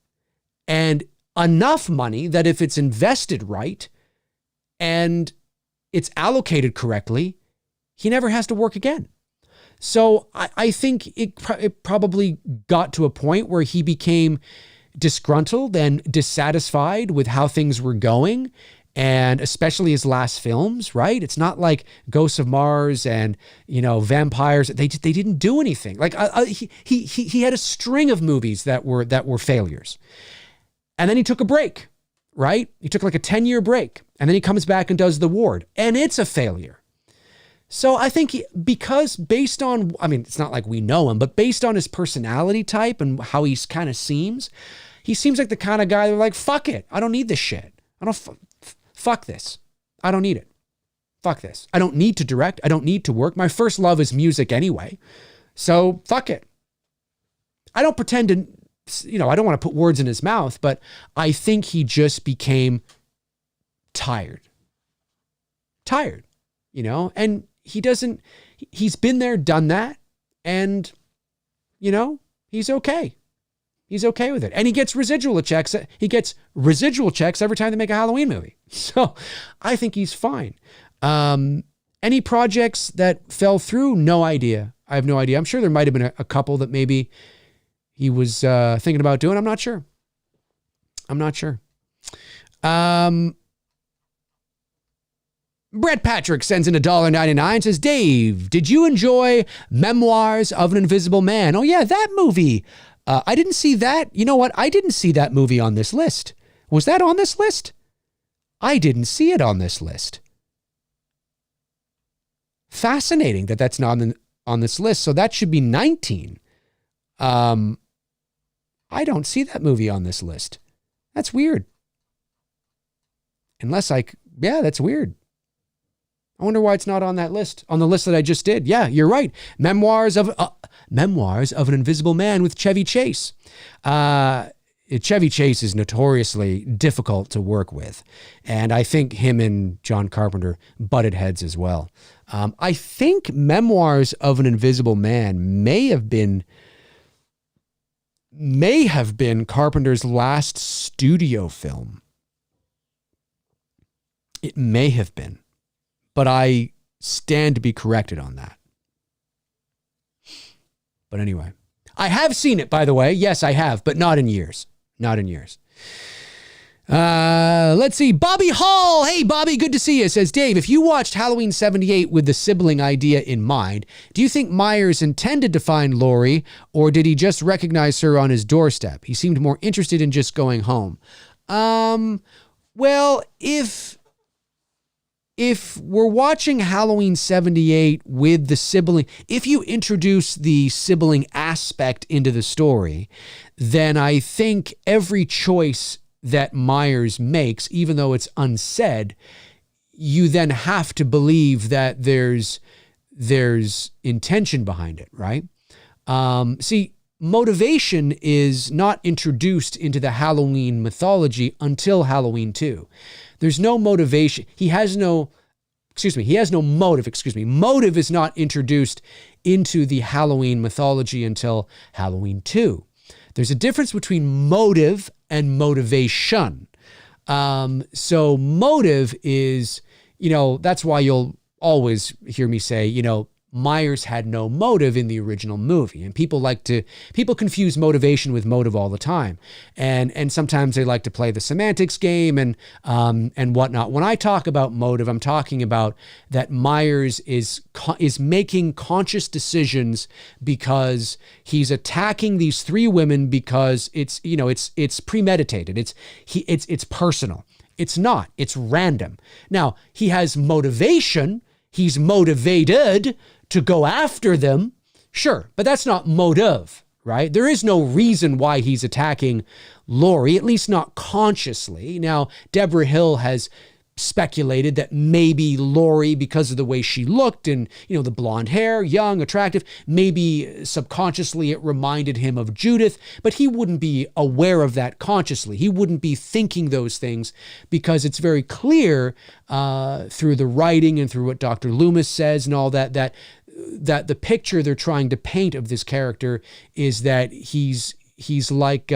and enough money that if it's invested right and it's allocated correctly, he never has to work again. So I think it probably got to a point where he became disgruntled and dissatisfied with how things were going, and especially his last films, right? It's not like Ghosts of Mars and, Vampires. They didn't do anything. Like he had a string of movies that were failures. And then he took a break, right? He took like a 10-year break, and then he comes back and does The Ward, and it's a failure. So I think because based on, I mean, it's not like we know him, but based on his personality type and how he's kind of seems, he seems like the kind of guy that like, fuck it. I don't need this shit. I don't, fuck this. I don't need it. Fuck this. I don't need to direct. I don't need to work. My first love is music anyway. So fuck it. I don't pretend to, I don't want to put words in his mouth, but I think he just became tired, and he's been there, done that. And, he's okay. He's okay with it. And he gets residual checks. He gets residual checks every time they make a Halloween movie. So I think he's fine. Any projects that fell through? No idea. I have no idea. I'm sure there might've been a couple that maybe he was thinking about doing. I'm not sure. Brett Patrick sends in $1.99, says, Dave, did you enjoy Memoirs of an Invisible Man? Oh yeah, that movie. I didn't see that. You know what? I didn't see that movie on this list. Was that on this list? I didn't see it on this list. Fascinating that that's not on this list. So that should be 19. I don't see that movie on this list. That's weird. That's weird. I wonder why it's not on that list, on the list that I just did. Yeah, you're right. Memoirs of an Invisible Man with Chevy Chase. Chevy Chase is notoriously difficult to work with. And I think him and John Carpenter butted heads as well. I think Memoirs of an Invisible Man may have been Carpenter's last studio film. It may have been. But I stand to be corrected on that. But anyway, I have seen it, by the way. Yes, I have, but not in years. Let's see. Bobby Hall. Hey, Bobby, good to see you. Says, Dave, if you watched Halloween 78 with the sibling idea in mind, do you think Myers intended to find Laurie, or did he just recognize her on his doorstep? He seemed more interested in just going home. Well, if we're watching Halloween 78 with the sibling, if you introduce the sibling aspect into the story, then I think every choice that Myers makes, even though it's unsaid, you then have to believe that there's intention behind it, right? See, motivation is not introduced into the Halloween mythology until Halloween 2. There's no motivation. He has no motive. Motive is not introduced into the Halloween mythology until Halloween 2. There's a difference between motive and motivation. So motive is, that's why you'll always hear me say, Myers had no motive in the original movie. And people confuse motivation with motive all the time. And sometimes they like to play the semantics game and whatnot. When I talk about motive, I'm talking about that Myers is making conscious decisions because he's attacking these three women because it's premeditated. It's personal. It's not. It's random. Now, he has motivation. He's motivated to go after them, sure, but that's not motive, right? There is no reason why he's attacking Laurie, at least not consciously. Now, Deborah Hill has speculated that maybe Laurie, because of the way she looked and, the blonde hair, young, attractive, maybe subconsciously it reminded him of Judith, but he wouldn't be aware of that consciously. He wouldn't be thinking those things because it's very clear through the writing and through what Dr. Loomis says and all that the picture they're trying to paint of this character is that he's like,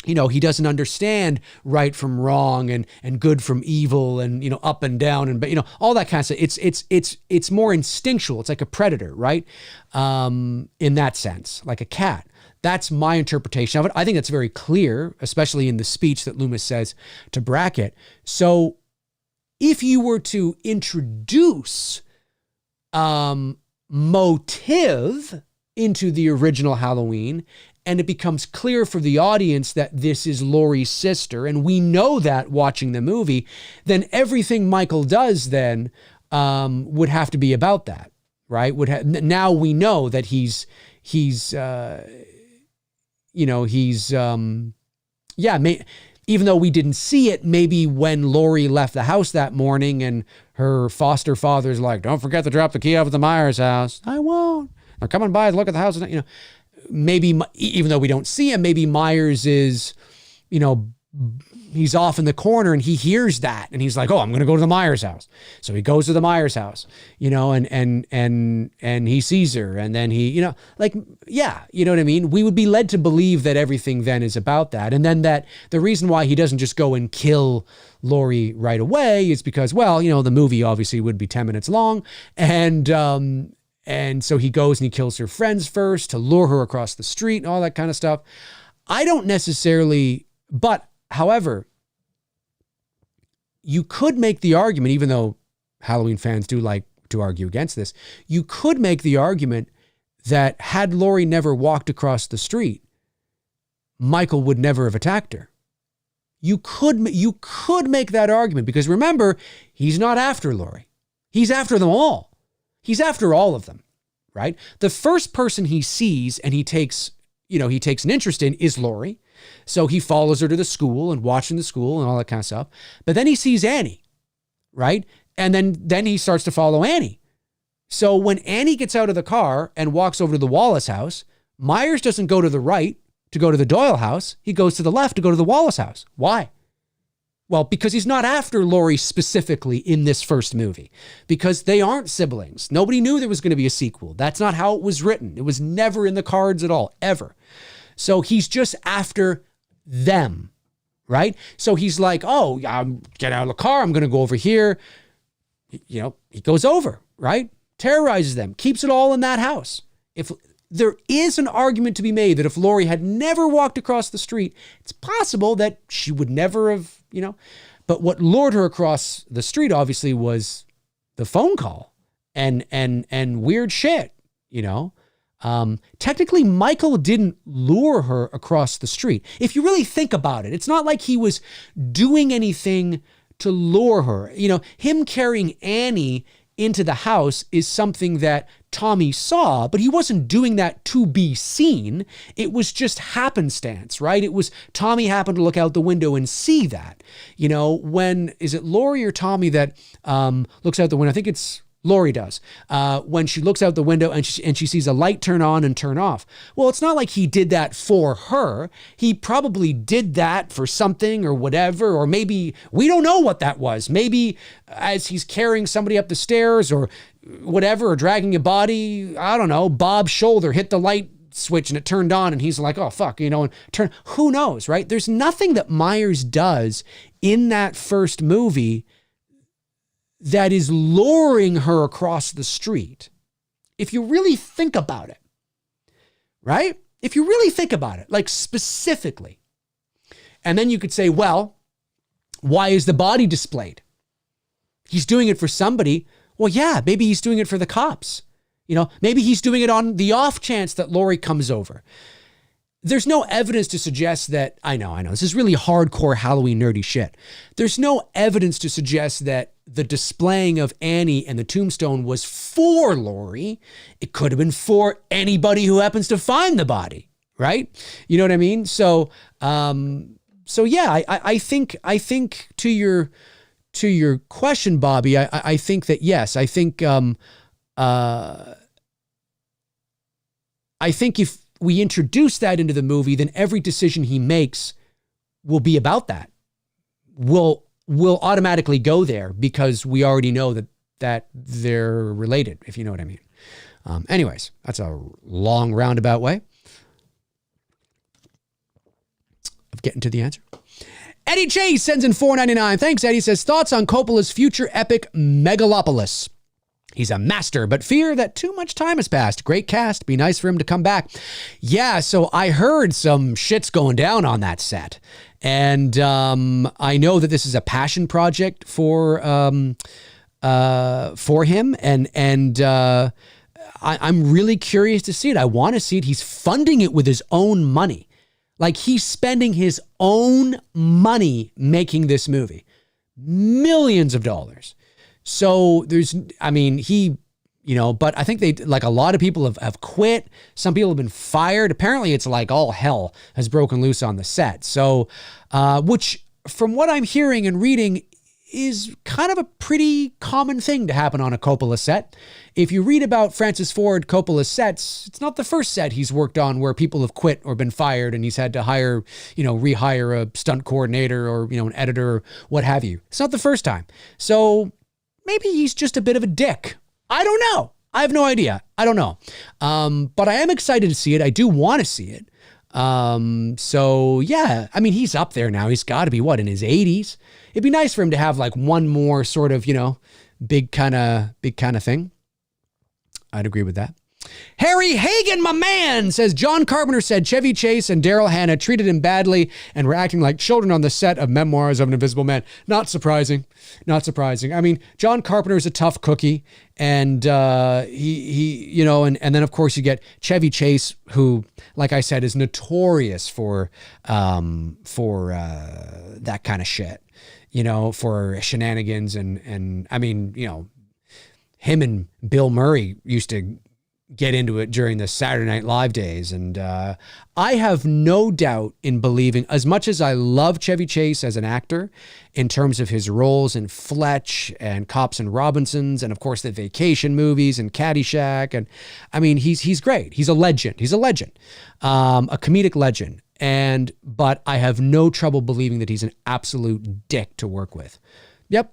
he doesn't understand right from wrong and good from evil and, up and down and, all that kind of stuff. It's more instinctual. It's like a predator, right? In that sense, like a cat. That's my interpretation of it. I think that's very clear, especially in the speech that Loomis says to Brackett. So if you were to introduce motive into the original Halloween, and it becomes clear for the audience that this is Laurie's sister, and we know that watching the movie, then everything Michael does then would have to be about that, right? Now we know that even though we didn't see it, maybe when Lori left the house that morning and her foster father's like, don't forget to drop the key off at the Myers house. I won't. Or come on by and look at the house. Maybe even though we don't see him, maybe Myers is, he's off in the corner and he hears that and he's like, oh, I'm going to go to the Myers house. So he goes to the Myers house, and he sees her and then he, you know what I mean? We would be led to believe that everything then is about that. And then that the reason why he doesn't just go and kill Lori right away is because, the movie obviously would be 10 minutes long. And so he goes and he kills her friends first to lure her across the street and all that kind of stuff. I don't necessarily, but however, you could make the argument, even though Halloween fans do like to argue against this, you could make the argument that had Lori never walked across the street, Michael would never have attacked her. You could make that argument because remember, he's not after Lori. He's after them all. He's after all of them, right? The first person he sees and he takes an interest in is Lori. So he follows her to the school and watching the school and all that kind of stuff. But then he sees Annie, right? And then he starts to follow Annie. So when Annie gets out of the car and walks over to the Wallace house, Myers doesn't go to the right to go to the Doyle house. He goes to the left to go to the Wallace house. Why? Well, because he's not after Lori specifically in this first movie, because they aren't siblings. Nobody knew there was going to be a sequel. That's not how it was written. It was never in the cards at all, ever. So he's just after them, right? So he's like, oh, I'm get out of the car. I'm going to go over here. He goes over, right? Terrorizes them, keeps it all in that house. If there is an argument to be made that if Lori had never walked across the street, it's possible that she would never have, but what lured her across the street obviously was the phone call and weird shit, Technically, Michael didn't lure her across the street. If you really think about it, it's not like he was doing anything to lure her. Him carrying Annie into the house is something that Tommy saw, but he wasn't doing that to be seen. It was just happenstance, right? It was Tommy happened to look out the window and see that. When is it Lori or Tommy that looks out the window? I think it's Lori does. When she looks out the window and she sees a light turn on and turn off. Well, it's not like he did that for her. He probably did that for something or whatever, or maybe we don't know what that was. Maybe as he's carrying somebody up the stairs or whatever, or dragging a body, I don't know, Bob's shoulder hit the light switch and it turned on and he's like, oh, fuck, and who knows, right? There's nothing that Myers does in that first movie that is luring her across the street. If you really think about it, right? If you really think about it, like specifically, and then you could say, well, why is the body displayed? He's doing it for somebody. Well, yeah, maybe he's doing it for the cops. Maybe he's doing it on the off chance that Lori comes over. There's no evidence to suggest that, I know, this is really hardcore Halloween nerdy shit. There's no evidence to suggest that the displaying of Annie and the tombstone was for Lori. It could have been for anybody who happens to find the body, right? You know what I mean? So yeah, I think to your question, Bobby, I think that yes, I think if we introduce that into the movie, then every decision he makes will be about that. We'll automatically go there because we already know that they're related, if you know what I mean. Anyways, that's a long roundabout way of getting to the answer. Eddie Chase sends in $4.99. Thanks, Eddie. Says, thoughts on Coppola's future epic Megalopolis. He's a master, but fear that too much time has passed. Great cast. Be nice for him to come back. Yeah, so I heard some shit's going down on that set. And I know that this is a passion project for him. And I'm really curious to see it. I want to see it. He's funding it with his own money. Like, he's spending his own money making this movie. Millions of dollars. So but I think like a lot of people have quit. Some people have been fired. Apparently it's like all hell has broken loose on the set. So, which from what I'm hearing and reading is kind of a pretty common thing to happen on a Coppola set. If you read about Francis Ford Coppola's sets, it's not the first set he's worked on where people have quit or been fired and he's had to rehire a stunt coordinator or, an editor or what have you. It's not the first time. So maybe he's just a bit of a dick. I don't know. I have no idea. I don't know. But I am excited to see it. I do want to see it. So yeah, he's up there now. He's got to be in his 80s. It'd be nice for him to have like one more sort of, big kind of thing. I'd agree with that. Harry Hagen, my man, says John Carpenter said Chevy Chase and Daryl Hannah treated him badly and were acting like children on the set of Memoirs of an Invisible Man. Not surprising. John Carpenter is a tough cookie, and he and then of course you get Chevy Chase, who, like I said, is notorious for that kind of shit, for shenanigans and him and Bill Murray used to get into it during the Saturday Night Live days. And I have no doubt in believing, as much as I love Chevy Chase as an actor in terms of his roles in Fletch and Cops and Robinsons, and of course the Vacation movies and Caddyshack. And he's great. He's a legend. A comedic legend. But I have no trouble believing that he's an absolute dick to work with. Yep.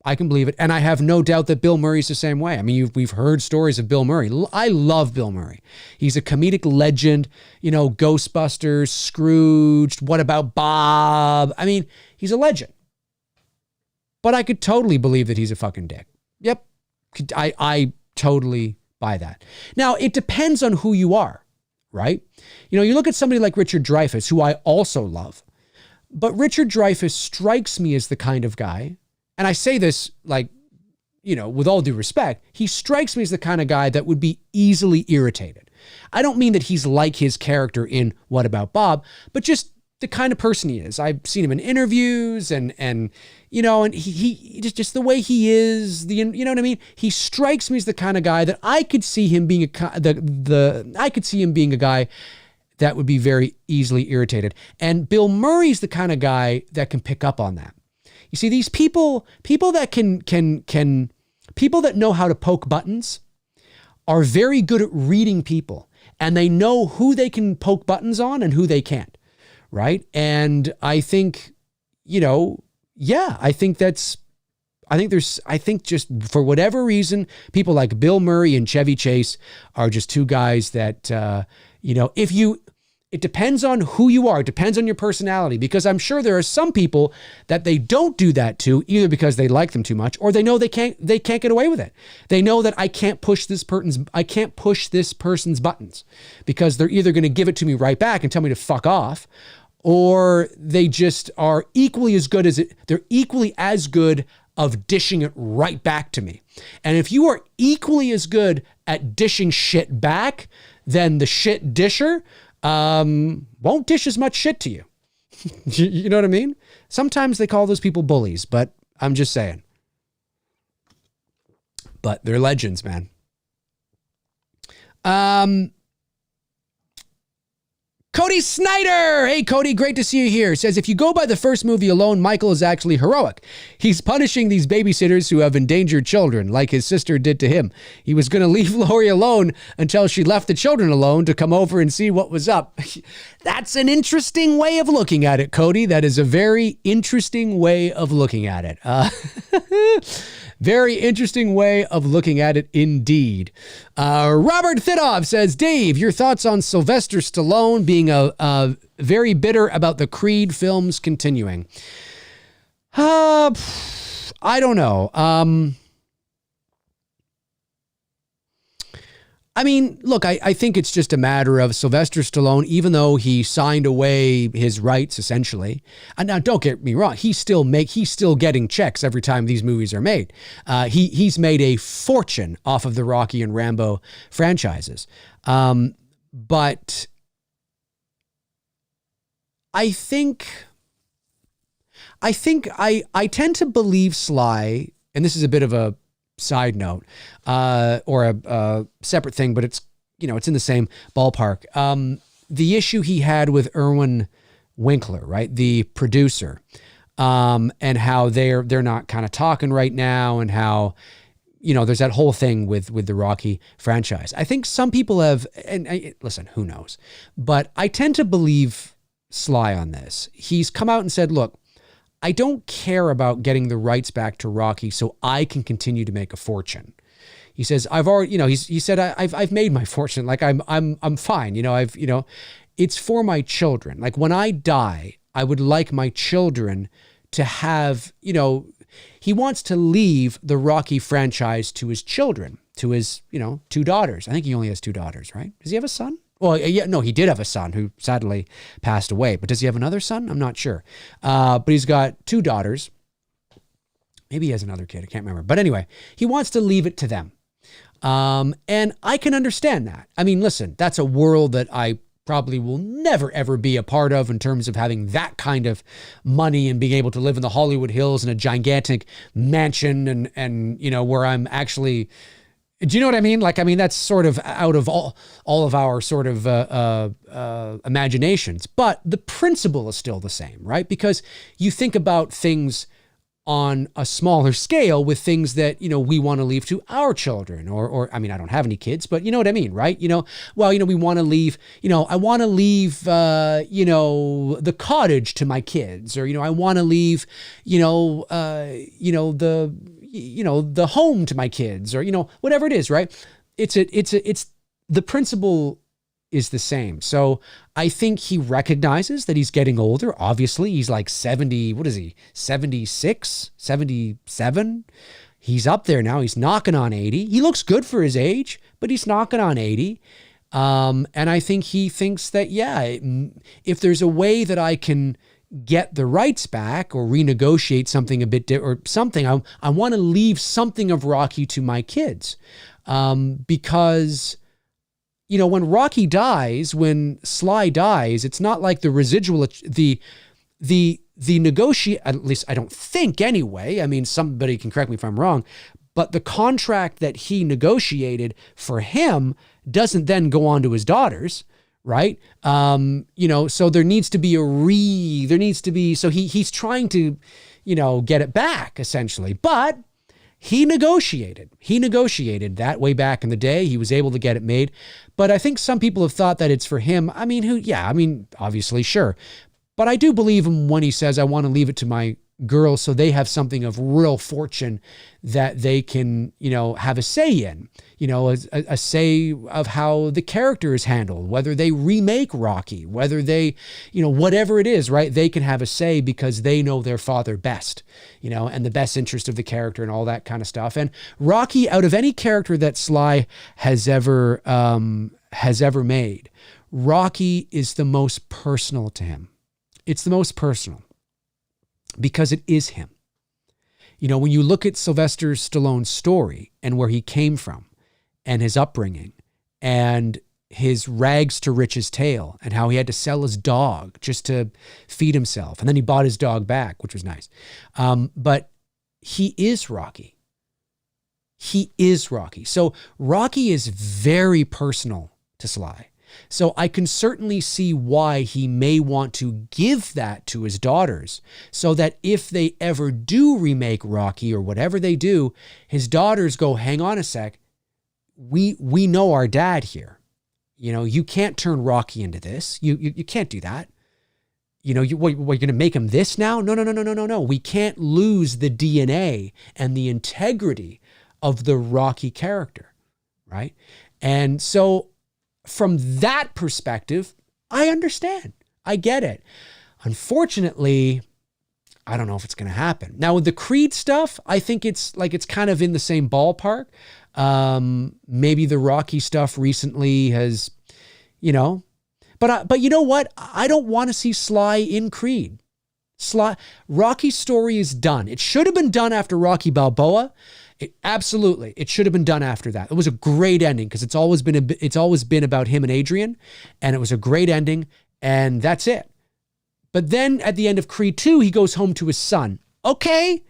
I can believe it. And I have no doubt that Bill Murray's the same way. We've heard stories of Bill Murray. I love Bill Murray. He's a comedic legend, Ghostbusters, Scrooged, What About Bob? He's a legend. But I could totally believe that he's a fucking dick. Yep. I totally buy that. Now, it depends on who you are, right? You look at somebody like Richard Dreyfuss, who I also love. But Richard Dreyfuss strikes me as the kind of guy, and I say this with all due respect, he strikes me as the kind of guy that would be easily irritated. I don't mean that he's like his character in What About Bob, but just the kind of person he is. I've seen him in interviews and he just the way he is, He strikes me as the kind of guy that I could see him being I could see him being a guy that would be very easily irritated. And Bill Murray's the kind of guy that can pick up on that. You see, these people that people that know how to poke buttons are very good at reading people, and they know who they can poke buttons on and who they can't, right? And I think, I think just for whatever reason, people like Bill Murray and Chevy Chase are just two guys that, it depends on who you are. It depends on your personality, because I'm sure there are some people that they don't do that to, either because they like them too much or they know they can't get away with it. They know that I can't push this person's buttons, because they're either going to give it to me right back and tell me to fuck off, or they just are equally as good of dishing it right back to me. And if you are equally as good at dishing shit back, then the shit disher won't dish as much shit to you. You know what I mean? Sometimes they call those people bullies, but I'm just saying. But they're legends, man. Cody Snyder. Hey, Cody, great to see you here. Says, if you go by the first movie alone, Michael is actually heroic. He's punishing these babysitters who have endangered children, like his sister did to him. He was going to leave Laurie alone until she left the children alone to come over and see what was up. That's an interesting way of looking at it, Cody. That is a very interesting way of looking at it. Very interesting way of looking at it indeed. Robert Thidov says, Dave, your thoughts on Sylvester Stallone being very bitter about the Creed films continuing? I don't know. Look, I think it's just a matter of Sylvester Stallone, even though he signed away his rights, essentially. And now, don't get me wrong, he's still getting checks every time these movies are made. He's made a fortune off of the Rocky and Rambo franchises. But I tend to believe Sly and this is a bit of a side note, or a separate thing, but it's, it's in the same ballpark. The issue he had with Irwin Winkler, right? The producer, and how they're not kind of talking right now, and how, there's that whole thing with the Rocky franchise. I think some people have, and listen, who knows, but I tend to believe Sly on this. He's come out and said, look, I don't care about getting the rights back to Rocky so I can continue to make a fortune. He says, I've already, he said, I've made my fortune. Like I'm fine. It's for my children. Like when I die, I would like my children to have, he wants to leave the Rocky franchise to his children, to his, 2 daughters. I think he only has 2 daughters, right? Does he have a son? Well, yeah, no, he did have a son who sadly passed away, but does he have another son? I'm not sure. But he's got 2 daughters. Maybe he has another kid. I can't remember. But anyway, he wants to leave it to them. And I can understand that. I mean, listen, that's a world that I probably will never, ever be a part of in terms of having that kind of money and being able to live in the Hollywood Hills in a gigantic mansion and where I'm actually... Do you know what I mean? Like, I mean, that's sort of out of all of our sort of imaginations, but the principle is still the same, right? Because you think about things on a smaller scale with things that, we want to leave to our children or I mean, I don't have any kids, but you know what I mean, right? We want to leave, I want to leave, the cottage to my kids, or, I want to leave, the home to my kids, or, whatever it is, right? It's the principle is the same. So I think he recognizes that he's getting older. Obviously, he's like 70, what is he? 76, 77. He's up there now. He's knocking on 80. He looks good for his age, but he's knocking on 80. And I think he thinks that, if there's a way that I can get the rights back or renegotiate something a bit or something, I want to leave something of Rocky to my kids. Because, when Rocky dies, when Sly dies, it's not like the residual, the negotiate, at least I don't think anyway. I mean, somebody can correct me if I'm wrong, but the contract that he negotiated for him doesn't then go on to his daughters. Right. So there needs to be so he's trying to, get it back essentially, but he negotiated that way back in the day. He was able to get it made, but I think some people have thought that it's for him. I mean, obviously, sure. But I do believe him when he says, I want to leave it to my girls so they have something of real fortune that they can, have a say in, a say of how the character is handled, whether they remake Rocky, whether they, whatever it is, right? They can have a say because they know their father best, and the best interest of the character and all that kind of stuff. And Rocky, out of any character that Sly has ever made, Rocky is the most personal to him. It's the most personal. Because it is him. When you look at Sylvester Stallone's story and where he came from and his upbringing and his rags to riches tale and how he had to sell his dog just to feed himself. And then he bought his dog back, which was nice. But he is Rocky. He is Rocky. So Rocky is very personal to Sly. So I can certainly see why he may want to give that to his daughters so that if they ever do remake Rocky or whatever they do, his daughters go, hang on a sec. We know our dad here. You can't turn Rocky into this. You can't do that. You're going to make him this now? No. We can't lose the DNA and the integrity of the Rocky character, right? And so from that perspective, I understand. I get it. Unfortunately, I don't know if it's going to happen. Now with the Creed stuff, I think it's kind of in the same ballpark. Maybe the Rocky stuff recently has, but you know what? I don't want to see Sly in Creed. Rocky's story is done. It should have been done after Rocky Balboa. It should have been done after that. It was a great ending because it's always been about him and Adrian, and it was a great ending, and that's it. But then at the end of Creed 2, he goes home to his son. Okay,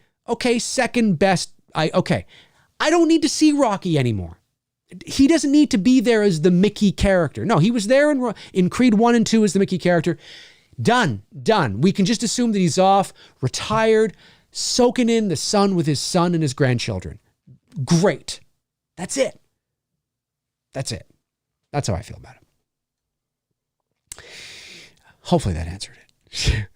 second best Okay. I don't need to see Rocky anymore. He doesn't need to be there as the Mickey character. No, he was there in Creed 1 and 2 as the Mickey character. Done. We can just assume that he's off, retired, soaking in the sun with his son and his grandchildren. Great. That's it. That's how I feel about it. Hopefully that answered it.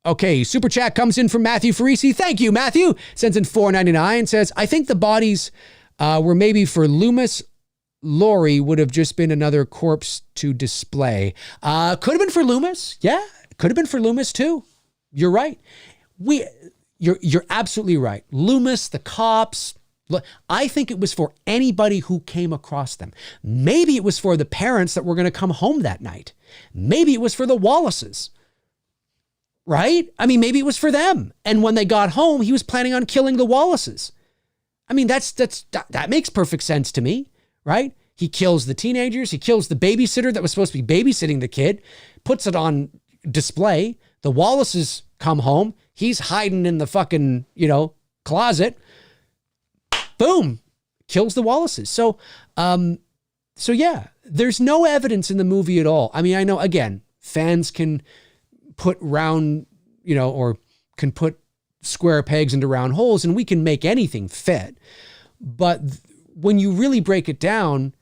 Okay, super chat comes in from Matthew Farisi. Thank you, Matthew. Sends in $4.99. Says, I think the bodies were maybe for Loomis. Laurie would have just been another corpse to display. Could have been for Loomis. Yeah, could have been for Loomis too. You're right. You're absolutely right. Loomis, the cops. I think it was for anybody who came across them. Maybe it was for the parents that were going to come home that night. Maybe it was for the Wallaces. Right? I mean, maybe it was for them. And when they got home, he was planning on killing the Wallaces. I mean, that makes perfect sense to me, right? He kills the teenagers. He kills the babysitter that was supposed to be babysitting the kid, puts it on display. The Wallaces come home. He's hiding in the fucking, closet. Boom. Kills the Wallaces. So yeah, there's no evidence in the movie at all. I mean, I know, again, fans can put round, or can put square pegs into round holes, and we can make anything fit. But when you really break it down,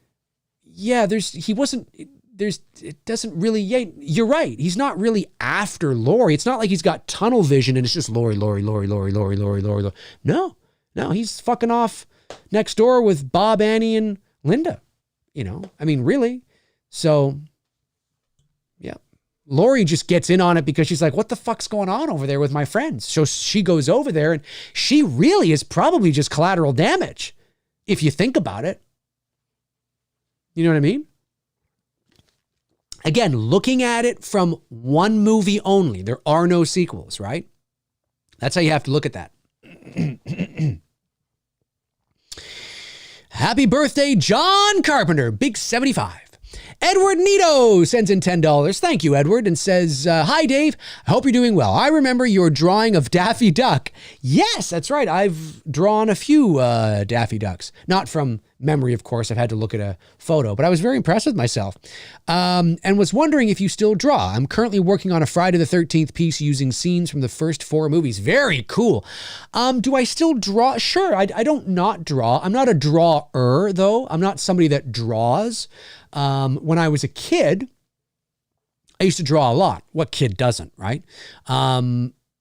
yeah, it doesn't really, yeah, you're right. He's not really after Laurie. It's not like he's got tunnel vision and it's just Laurie. No, he's fucking off next door with Bob, Annie, and Linda, I mean, really. So yeah. Laurie just gets in on it because she's like, what the fuck's going on over there with my friends? So she goes over there and she really is probably just collateral damage if you think about it. You know what I mean? Again, looking at it from one movie only, there are no sequels, right? That's how you have to look at that. Happy birthday, John Carpenter, big 75. Edward Nito sends in $10. Thank you, Edward, and says, hi, Dave. I hope you're doing well. I remember your drawing of Daffy Duck. Yes, that's right. I've drawn a few Daffy Ducks. Not from memory, of course. I've had to look at a photo, but I was very impressed with myself and was wondering if you still draw. I'm currently working on a Friday the 13th piece using scenes from the first 4 movies. Very cool. Do I still draw? Sure, I don't not draw. I'm not a drawer, though. I'm not somebody that draws. When I was a kid, I used to draw a lot. What kid doesn't, right?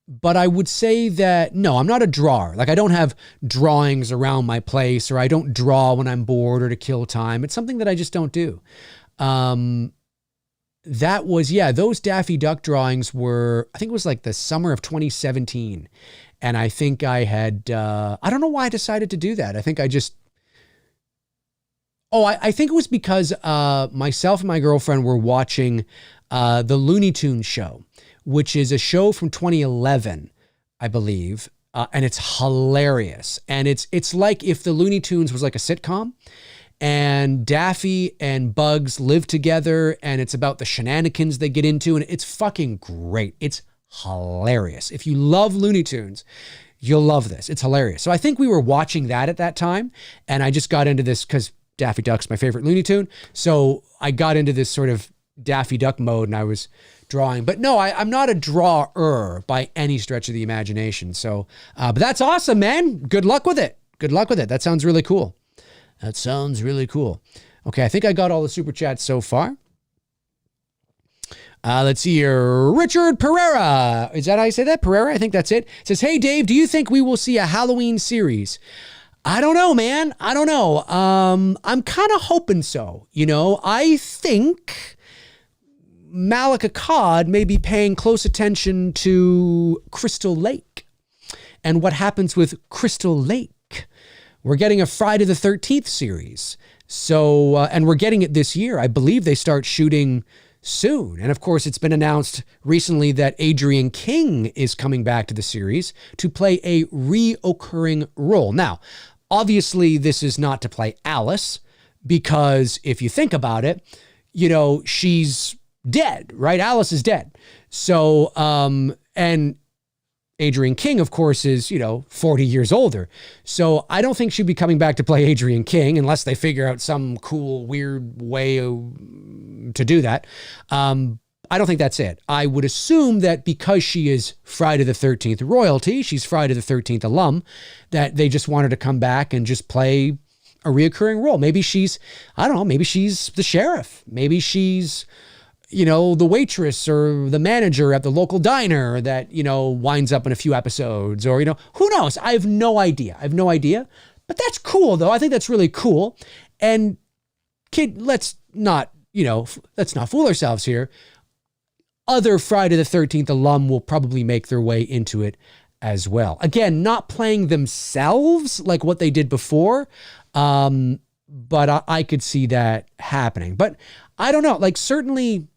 But I would say that, no, I'm not a drawer. Like I don't have drawings around my place, or I don't draw when I'm bored or to kill time. It's something that I just don't do. Those Daffy Duck drawings were, I think it was like the summer of 2017. And I think I had, I don't know why I decided to do that. I think I just, I think it was because myself and my girlfriend were watching the Looney Tunes show, which is a show from 2011, I believe, and it's hilarious. And it's like if the Looney Tunes was like a sitcom, and Daffy and Bugs live together, and it's about the shenanigans they get into, and it's fucking great. It's hilarious. If you love Looney Tunes, you'll love this. It's hilarious. So I think we were watching that at that time, and I just got into this because Daffy Duck's my favorite Looney Tune. So I got into this sort of Daffy Duck mode and I was drawing. But no, I'm not a drawer by any stretch of the imagination. So, but that's awesome, man. Good luck with it. Good luck with it. That sounds really cool. Okay, I think I got all the super chats so far. Let's see here. Richard Pereira. Is that how you say that? Pereira? I think that's it. Says, hey, Dave, do you think we will see a Halloween series? I don't know, man. I don't know. I'm kind of hoping so. I think Malika Cod may be paying close attention to Crystal Lake and what happens with Crystal Lake. We're getting a Friday the 13th series. So, and we're getting it this year. I believe they start shooting soon. And of course, it's been announced recently that Adrian King is coming back to the series to play a reoccurring role. Now, obviously, this is not to play Alice, because if you think about it, she's dead, right? Alice is dead. So, and Adrienne King, of course, is, 40 years older. So I don't think she'd be coming back to play Adrienne King unless they figure out some cool, weird way to do that. I don't think that's it. I would assume that because she is Friday the 13th royalty, she's Friday the 13th alum, that they just want her to come back and just play a reoccurring role. Maybe she's, I don't know, maybe she's the sheriff. Maybe she's, the waitress or the manager at the local diner that, winds up in a few episodes or, who knows? I have no idea. But that's cool though. I think that's really cool. And kid, let's not fool ourselves here. Other Friday the 13th alum will probably make their way into it as well. Again, not playing themselves like what they did before. But I could see that happening, but I don't know, like certainly,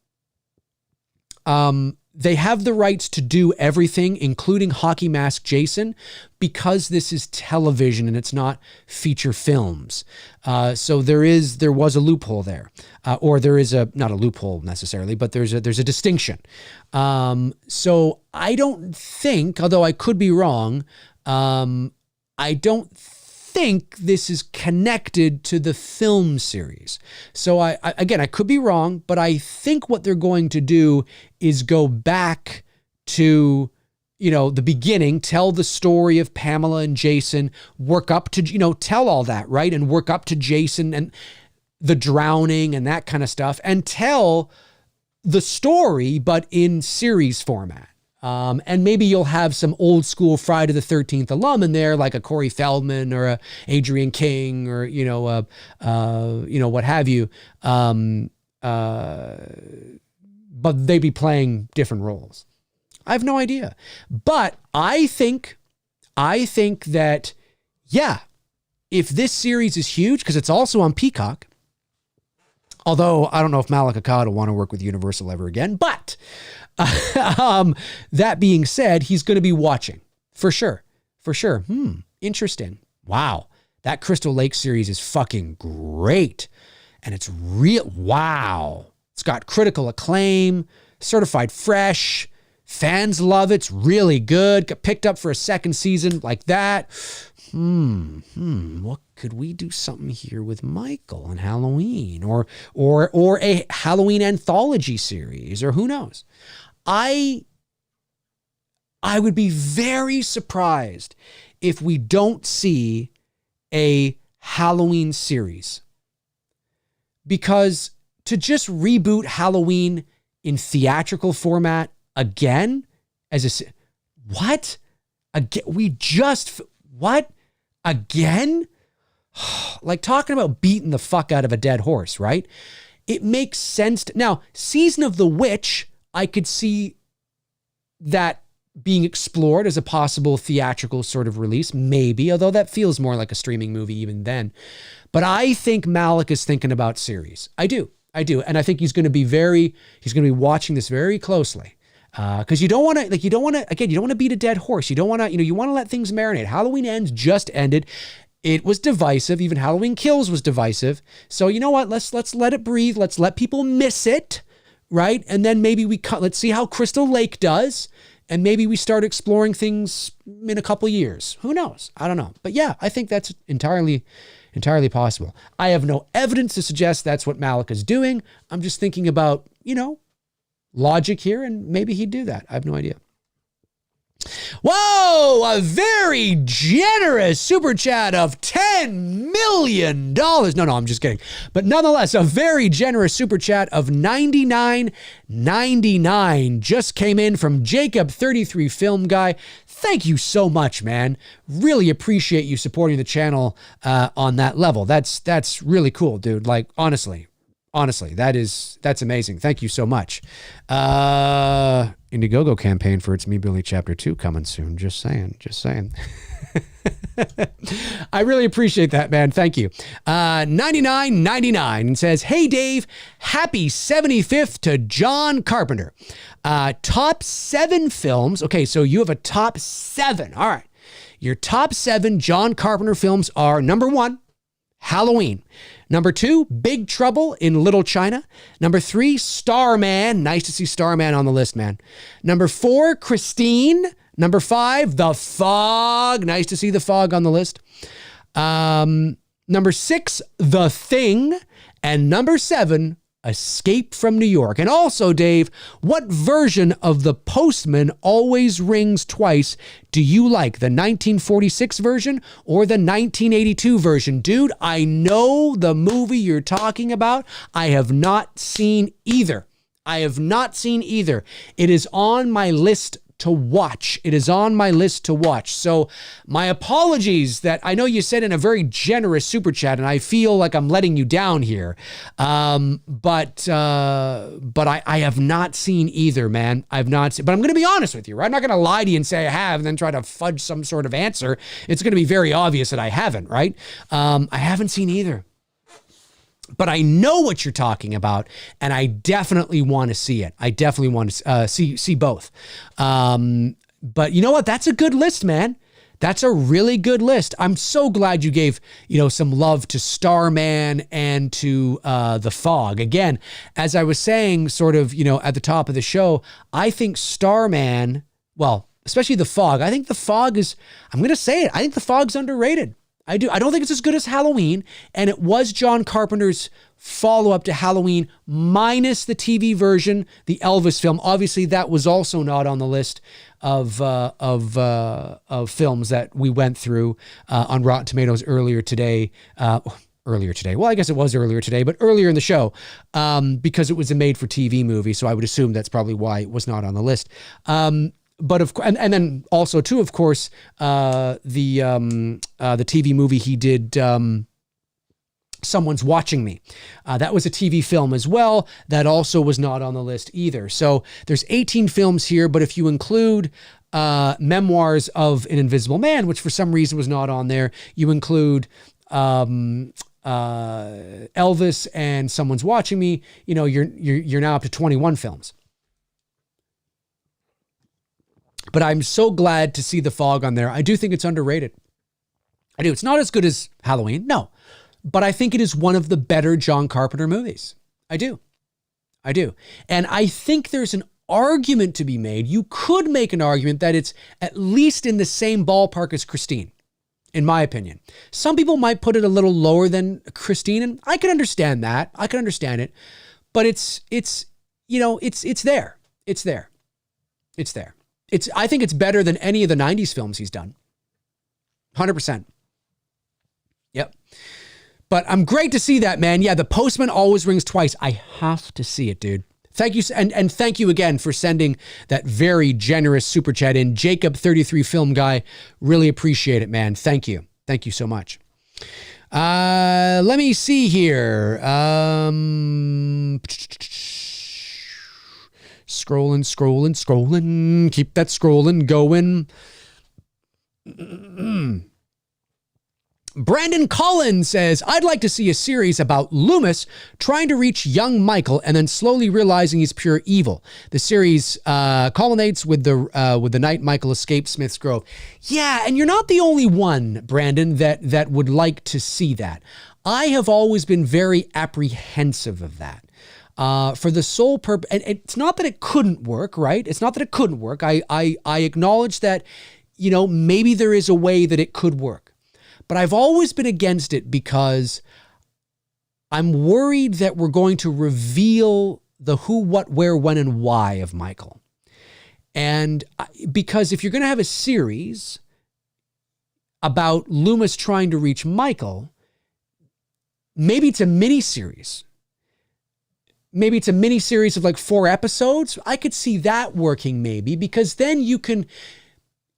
they have the rights to do everything, including Hockey Mask Jason, because this is television and it's not feature films. So there was a loophole there, or there is not a loophole necessarily, but there's a distinction. So I don't think, although I could be wrong, I don't think this is connected to the film series. So I could be wrong, but I think what they're going to do is go back to, the beginning, tell the story of Pamela and Jason, work up to, tell all that, right? And work up to Jason and the drowning and that kind of stuff, and tell the story, but in series format. And maybe you'll have some old school Friday the 13th alum in there, like a Corey Feldman or a Adrienne King or, what have you. But they'd be playing different roles. I have no idea. But I think that, if this series is huge, because it's also on Peacock, although I don't know if Malik Akkad will want to work with Universal ever again, but that being said, he's going to be watching for sure. Interesting. Wow. That Crystal Lake series is fucking great. And it's real. Wow. It's got critical acclaim, certified fresh. Fans love it. It's really good. Got picked up for a second season like that. What could we do something here with Michael and Halloween or a Halloween anthology series, or who knows? I would be very surprised if we don't see a Halloween series, because to just reboot Halloween in theatrical format again what? Again? Like talking about beating the fuck out of a dead horse, right? It makes sense. Now, Season of the Witch, I could see that being explored as a possible theatrical sort of release, maybe, although that feels more like a streaming movie even then. But I think Malik is thinking about series. I do. And I think he's going to be watching this very closely. Because you don't want to beat a dead horse. You don't want to, you want to let things marinate. Halloween Ends just ended. It was divisive. Even Halloween Kills was divisive. So you know what? Let's let it breathe. Let's let people miss it, right? And then maybe let's see how Crystal Lake does, and maybe we start exploring things in a couple years. Who knows? I don't know. But yeah, I think that's entirely possible. I have no evidence to suggest that's what Malik is doing. I'm just thinking about, logic here, and maybe he'd do that. I have no idea. Whoa, a very generous super chat of $10 million. No, I'm just kidding. But nonetheless, a very generous super chat of $99.99 just came in from Jacob33 Film Guy. Thank you so much, man. Really appreciate you supporting the channel on that level. That's really cool, dude. Like, honestly, that's amazing. Thank you so much. Indiegogo campaign for It's Me Billy Chapter 2 coming soon. Just saying. I really appreciate that, man. Thank you. $99.99 and says, "Hey Dave, happy 75th to John Carpenter. Top 7 films." Okay, so you have a top 7. All right. Your top 7 John Carpenter films are: number 1, Halloween. Number 2, Big Trouble in Little China. Number 3, Starman. Nice to see Starman on the list, man. Number 4, Christine. Number 5, The Fog. Nice to see The Fog on the list. Number 6, The Thing. And number 7, Escape from New York. And also, Dave, what version of The Postman Always Rings Twice do you like? The 1946 version or the 1982 version? Dude, I know the movie you're talking about. I have not seen either. It is on my list to watch. So my apologies that I know you said in a very generous super chat, and I feel like I'm letting you down here. But I have not seen either, man. But I'm going to be honest with you, right? I'm not going to lie to you and say I have and then try to fudge some sort of answer. It's going to be very obvious that I haven't, right? I haven't seen either. But I know what you're talking about, and I definitely want to see it. I definitely want to see both. But you know what? That's a good list, man. That's a really good list. I'm so glad you gave, some love to Starman and to The Fog. Again, as I was saying, sort of, at the top of the show, I think Starman, well, especially The Fog, I think The Fog is, I'm going to say it, I think The Fog's underrated. I do. I don't think it's as good as Halloween, and it was John Carpenter's follow-up to Halloween, minus the TV version, the Elvis film. Obviously, that was also not on the list of films that we went through on Rotten Tomatoes earlier today. Well, I guess it was earlier today, but earlier in the show, because it was a made-for-TV movie. So I would assume that's probably why it was not on the list. But of course, and then also too, of course, the TV movie he did, Someone's Watching Me. That was a TV film as well. That also was not on the list either. So there's 18 films here, but if you include Memoirs of an Invisible Man, which for some reason was not on there, you include Elvis and Someone's Watching Me, you're now up to 21 films. But I'm so glad to see The Fog on there. I do think it's underrated. I do. It's not as good as Halloween, no. But I think it is one of the better John Carpenter movies. I do. And I think there's an argument to be made. You could make an argument that it's at least in the same ballpark as Christine, in my opinion. Some people might put it a little lower than Christine, and I can understand that. I can understand it. But it's there. I think it's better than any of the 90s films he's done. 100%. Yep. But I'm great to see that, man. Yeah, The Postman Always Rings Twice. I have to see it, dude. Thank you. And thank you again for sending that very generous super chat in. Jacob, 33 Film Guy. Really appreciate it, man. Thank you. Thank you so much. Let me see here. Scrolling. Keep that scrolling going. Brandon Collins says, I'd like to see a series about Loomis trying to reach young Michael and then slowly realizing he's pure evil. The series culminates with the night Michael escapes Smith's Grove. Yeah, and you're not the only one, Brandon, that would like to see that. I have always been very apprehensive of that. For the sole purpose, and it's not that it couldn't work, right? It's not that it couldn't work. I acknowledge that, maybe there is a way that it could work. But I've always been against it because I'm worried that we're going to reveal the who, what, where, when, and why of Michael. And because if you're going to have a series about Loomis trying to reach Michael, maybe it's a mini-series. Maybe it's a mini-series of like 4 episodes. I could see that working maybe, because then you can,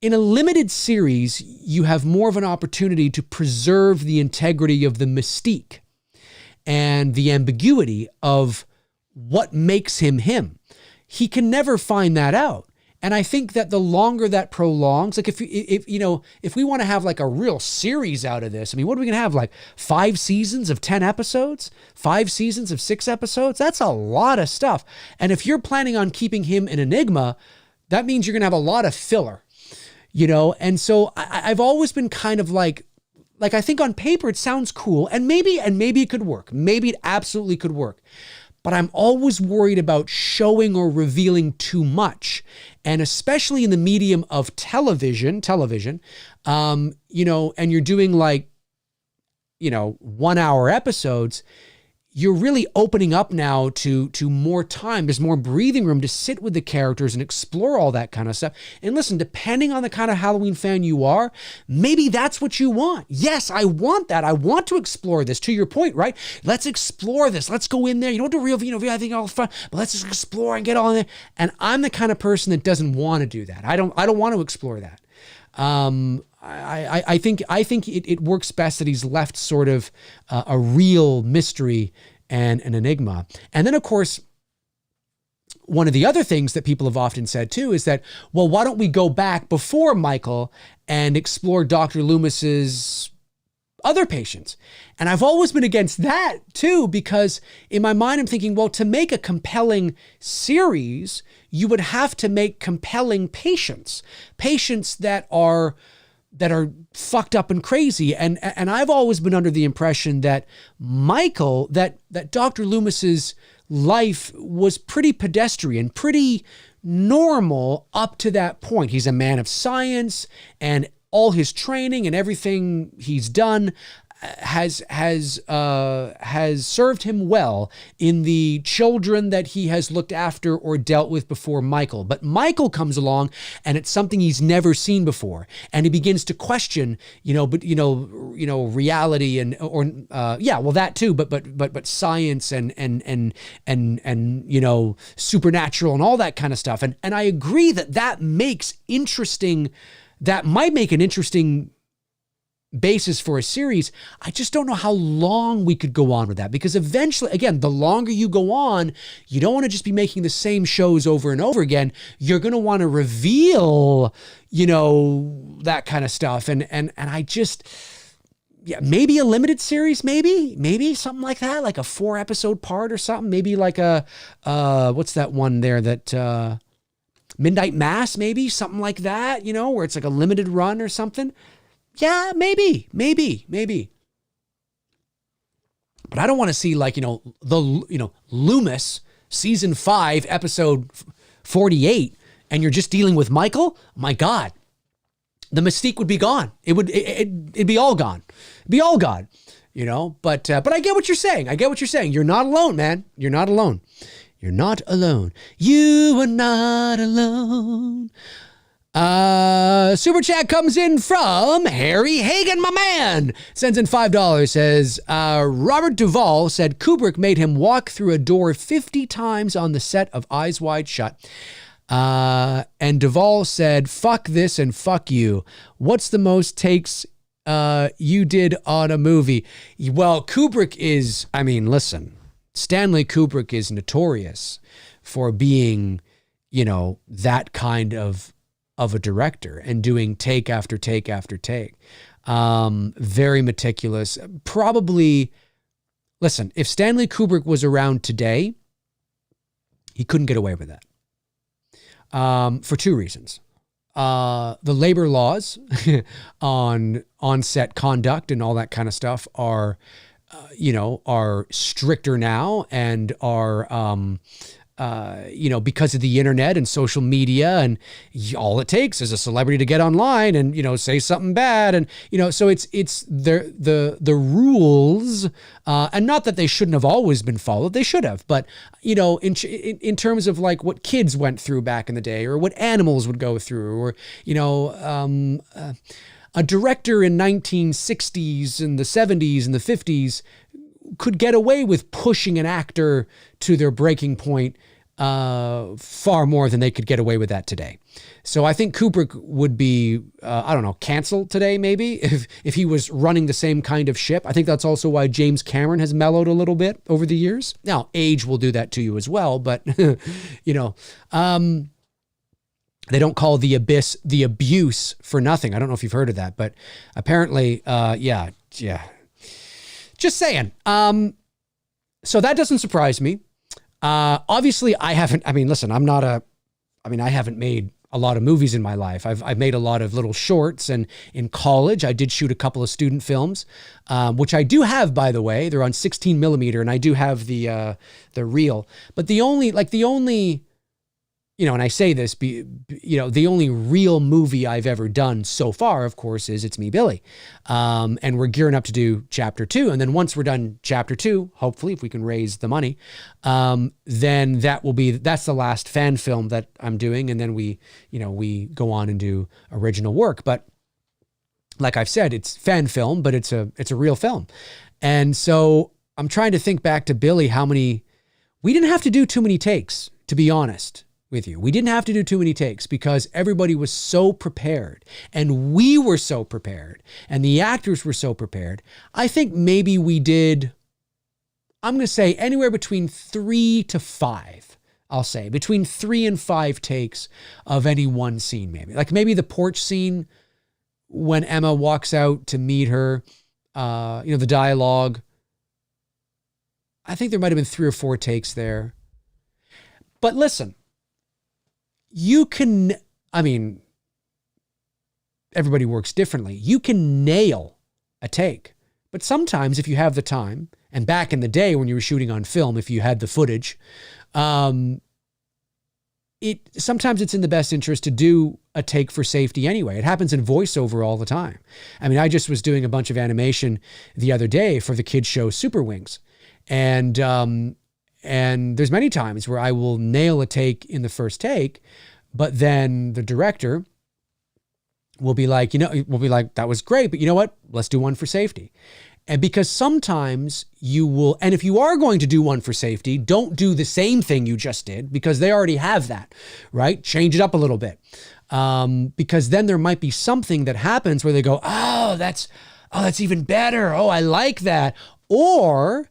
in a limited series, you have more of an opportunity to preserve the integrity of the mystique and the ambiguity of what makes him him. He can never find that out. And I think that the longer that prolongs, like if we want to have like a real series out of this, I mean, what are we going to have? Like 5 seasons of 10 episodes, 5 seasons of 6 episodes? That's a lot of stuff. And if you're planning on keeping him an enigma, that means you're going to have a lot of filler, And so I've always been kind of like I think on paper it sounds cool, and maybe it could work. Maybe it absolutely could work. but I'm always worried about showing or revealing too much. And especially in the medium of television, and you're doing 1 hour episodes, you're really opening up now to more time. There's more breathing room to sit with the characters and explore all that kind of stuff. And listen, depending on the kind of Halloween fan you are, maybe that's what you want. Yes, I want that. I want to explore this, to your point, right? Let's explore this. Let's go in there. You don't do real, I think all fun, but let's just explore and get all in there. And I'm the kind of person that doesn't want to do that. I don't want to explore that. I think it works best that he's left sort of a real mystery and an enigma. And then, of course, one of the other things that people have often said too is that, well, why don't we go back before Michael and explore Dr. Loomis's other patients? And I've always been against that too, because in my mind, I'm thinking, well, to make a compelling series, you would have to make compelling patients that are fucked up and crazy. And I've always been under the impression that Michael, that Dr. Loomis's life was pretty pedestrian, pretty normal up to that point. He's a man of science, and all his training and everything he's done has served him well in the children that he has looked after or dealt with before Michael. But Michael comes along, and it's something he's never seen before, and he begins to question, reality and that too, but science and supernatural and all that kind of stuff. And I agree that makes interesting. That might make an interesting basis for a series. I just don't know how long we could go on with that, because eventually, again, the longer you go on, you don't want to just be making the same shows over and over again. You're going to want to reveal, that kind of stuff. And I just, maybe a limited series, maybe something like that, like a 4-episode part or something. Maybe like what's that one there that, Midnight Mass, maybe something like that, where it's like a limited run or something. Yeah, maybe. But I don't want to see Loomis season 5, episode 48, and you're just dealing with Michael. My God, the mystique would be gone. It'd be all gone. It'd be all gone, But I get what you're saying. You're not alone, man. You're not alone. You're not alone. You are not alone. Super chat comes in from Harry Hagen, my man. Sends in $5. Says, Robert Duvall said Kubrick made him walk through a door 50 times on the set of Eyes Wide Shut. And Duvall said, fuck this and fuck you. What's the most takes you did on a movie? Well, Kubrick is, listen, Stanley Kubrick is notorious for being, that kind of a director and doing take after take after take. Very meticulous. Probably, listen, if Stanley Kubrick was around today, he couldn't get away with that. For 2 reasons. The labor laws on set conduct and all that kind of stuff are stricter now, and are, because of the internet and social media, and all it takes is a celebrity to get online and, say something bad. And, so it's the rules, and not that they shouldn't have always been followed. They should have, but, in terms of like what kids went through back in the day, or what animals would go through, or, a director in 1960s and the 70s and the 50s could get away with pushing an actor to their breaking point far more than they could get away with that today. So I think Kubrick would be, canceled today maybe if he was running the same kind of ship. I think that's also why James Cameron has mellowed a little bit over the years. Now, age will do that to you as well, but, they don't call the abyss the abuse for nothing. I don't know if you've heard of that, but apparently, yeah. Just saying. So that doesn't surprise me. Obviously, I haven't made a lot of movies in my life. I've made a lot of little shorts, and in college I did shoot a couple of student films, which I do have, by the way. They're on 16 millimeter, and I do have the reel. But the only, and I say this, the only real movie I've ever done so far, of course, is It's Me, Billy. And we're gearing up to do chapter 2. And then once we're done chapter 2, hopefully, if we can raise the money, then that's the last fan film that I'm doing. And then we go on and do original work. But like I've said, it's fan film, but it's a real film. And so I'm trying to think back to Billy, we didn't have to do too many takes, to be honest with you. We didn't have to do too many takes because everybody was so prepared, and we were so prepared, and the actors were so prepared. I think maybe we did, I'm going to say anywhere between 3 to 5. I'll say between 3 and 5 takes of any one scene, maybe. Like maybe the porch scene when Emma walks out to meet her, the dialogue. I think there might have been 3 or 4 takes there. But listen, everybody works differently. You can nail a take, but sometimes if you have the time, and back in the day when you were shooting on film, if you had the footage, sometimes it's in the best interest to do a take for safety anyway. It happens in voiceover all the time. I mean, I just was doing a bunch of animation the other day for the kids show Super Wings, and there's many times where I will nail a take in the first take, but then the director will be like, that was great, but you know what? Let's do one for safety. And because sometimes you will, and if you are going to do one for safety, don't do the same thing you just did because they already have that, right? Change it up a little bit. Because then there might be something that happens where they go, that's even better. Oh, I like that. Or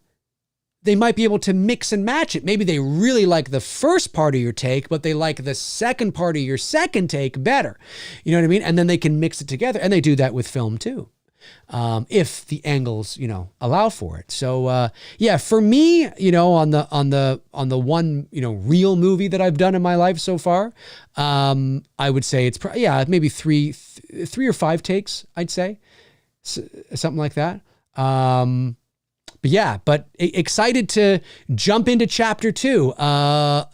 they might be able to mix and match it. Maybe they really like the first part of your take, but they like the second part of your second take better. You know what I mean? And then they can mix it together. And they do that with film too, if the angles, allow for it. So for me, on the one, real movie that I've done in my life so far, I would say it's maybe three or 5 takes, I'd say, something like that. But excited to jump into chapter 2.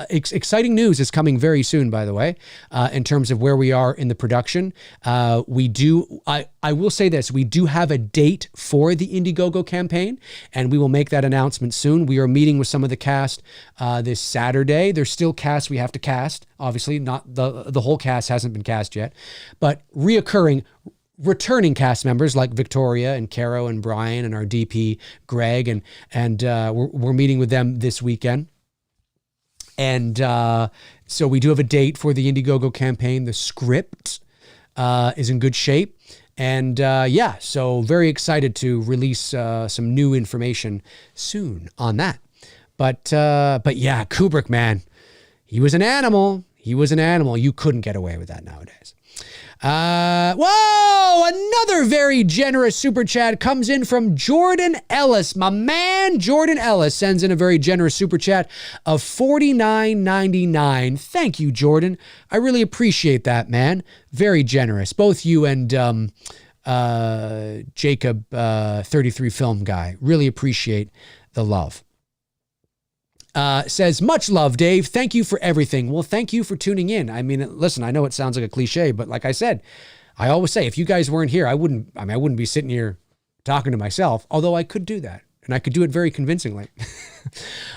Exciting news is coming very soon, by the way, in terms of where we are in the production. I will say this, we do have a date for the Indiegogo campaign, and we will make that announcement soon. We are meeting with some of the cast this Saturday. There's still cast we have to cast. Obviously, not the whole cast hasn't been cast yet, but returning cast members like Victoria and Caro and Brian and our DP Greg, and we're meeting with them this weekend. And so we do have a date for the Indiegogo campaign. The script is in good shape. And so very excited to release some new information soon on that. But yeah, Kubrick, man, he was an animal. You couldn't get away with that nowadays. Another very generous super chat comes in from Jordan Ellis. My man, Jordan Ellis, sends in a very generous super chat of $49.99. Thank you, Jordan. I really appreciate that, man. Very generous. Both you and Jacob, 33 Film Guy. Really appreciate the love. Says, much love, Dave. Thank you for everything. Well, thank you for tuning in. I mean, listen, I know it sounds like a cliche, but like I said, I always say, if you guys weren't here, I wouldn't be sitting here talking to myself, although I could do that. And I could do it very convincingly.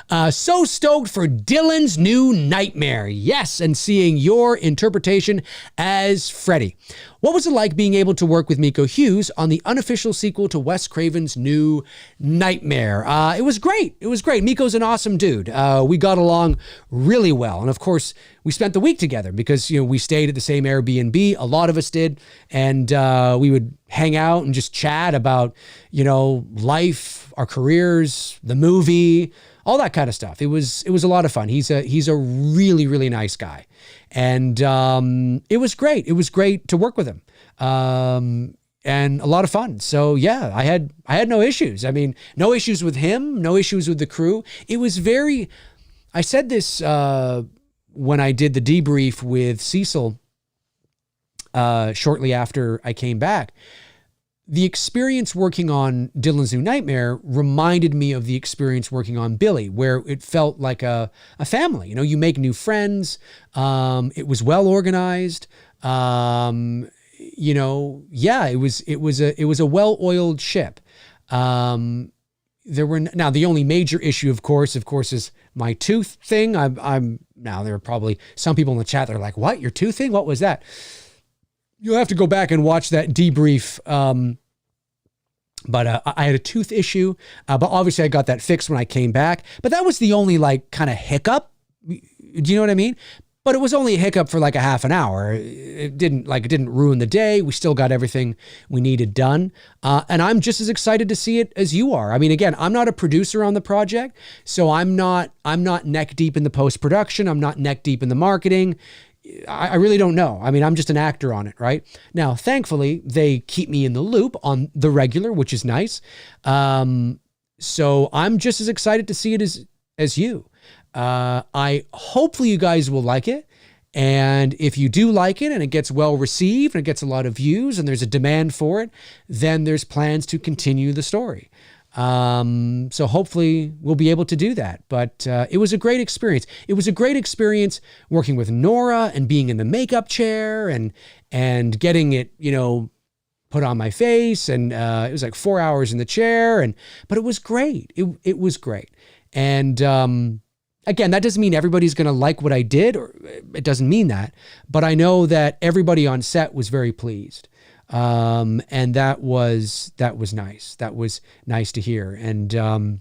So stoked for Dylan's new Nightmare. Yes, and seeing your interpretation as Freddy. What was it like being able to work with Miko Hughes on the unofficial sequel to Wes Craven's new Nightmare? It was great. Miko's an awesome dude. We got along really well. And of course, we spent the week together because, we stayed at the same Airbnb. A lot of us did. And we would hang out and just chat about, life, our careers, the movie, all that kind of stuff. It was a lot of fun. He's a really, really nice guy. And it was great. It was great to work with him. And a lot of fun. So yeah, I had no issues. I mean, no issues with him, no issues with the crew. It was I said this when I did the debrief with Cecil shortly after I came back. The experience working on Dylan's New Nightmare reminded me of the experience working on Billy, where it felt like a family. You know, you make new friends. It was well organized. You know, yeah, it was a well-oiled ship. There were now the only major issue, of course, is my tooth thing. I'm now there are probably some people in the chat that are like, "What? Your tooth thing? What was that?" You'll have to go back and watch that debrief. But I had a tooth issue, but obviously I got that fixed when I came back. But that was the only like kind of hiccup. Do you know what I mean? But it was only a hiccup for like a half an hour. It didn't ruin the day. We still got everything we needed done. And I'm just as excited to see it as you are. I mean, again, I'm not a producer on the project, so I'm not neck deep in the post-production. I'm not neck deep in the marketing. I really don't know. I mean, I'm just an actor on it, right? Now, thankfully, they keep me in the loop on the regular, which is nice. So I'm just as excited to see it as you. Hopefully you guys will like it. And if you do like it and it gets well received and it gets a lot of views and there's a demand for it, then there's plans to continue the story. So hopefully we'll be able to do that. But it was a great experience. It was a great experience working with Nora and being in the makeup chair and getting it, you know, put on my face. And it was like 4 hours in the chair. But it was great. It was great. And again, that doesn't mean everybody's going to like what I did, or it doesn't mean that. But I know that everybody on set was very pleased. And that was nice. That was nice to hear. And,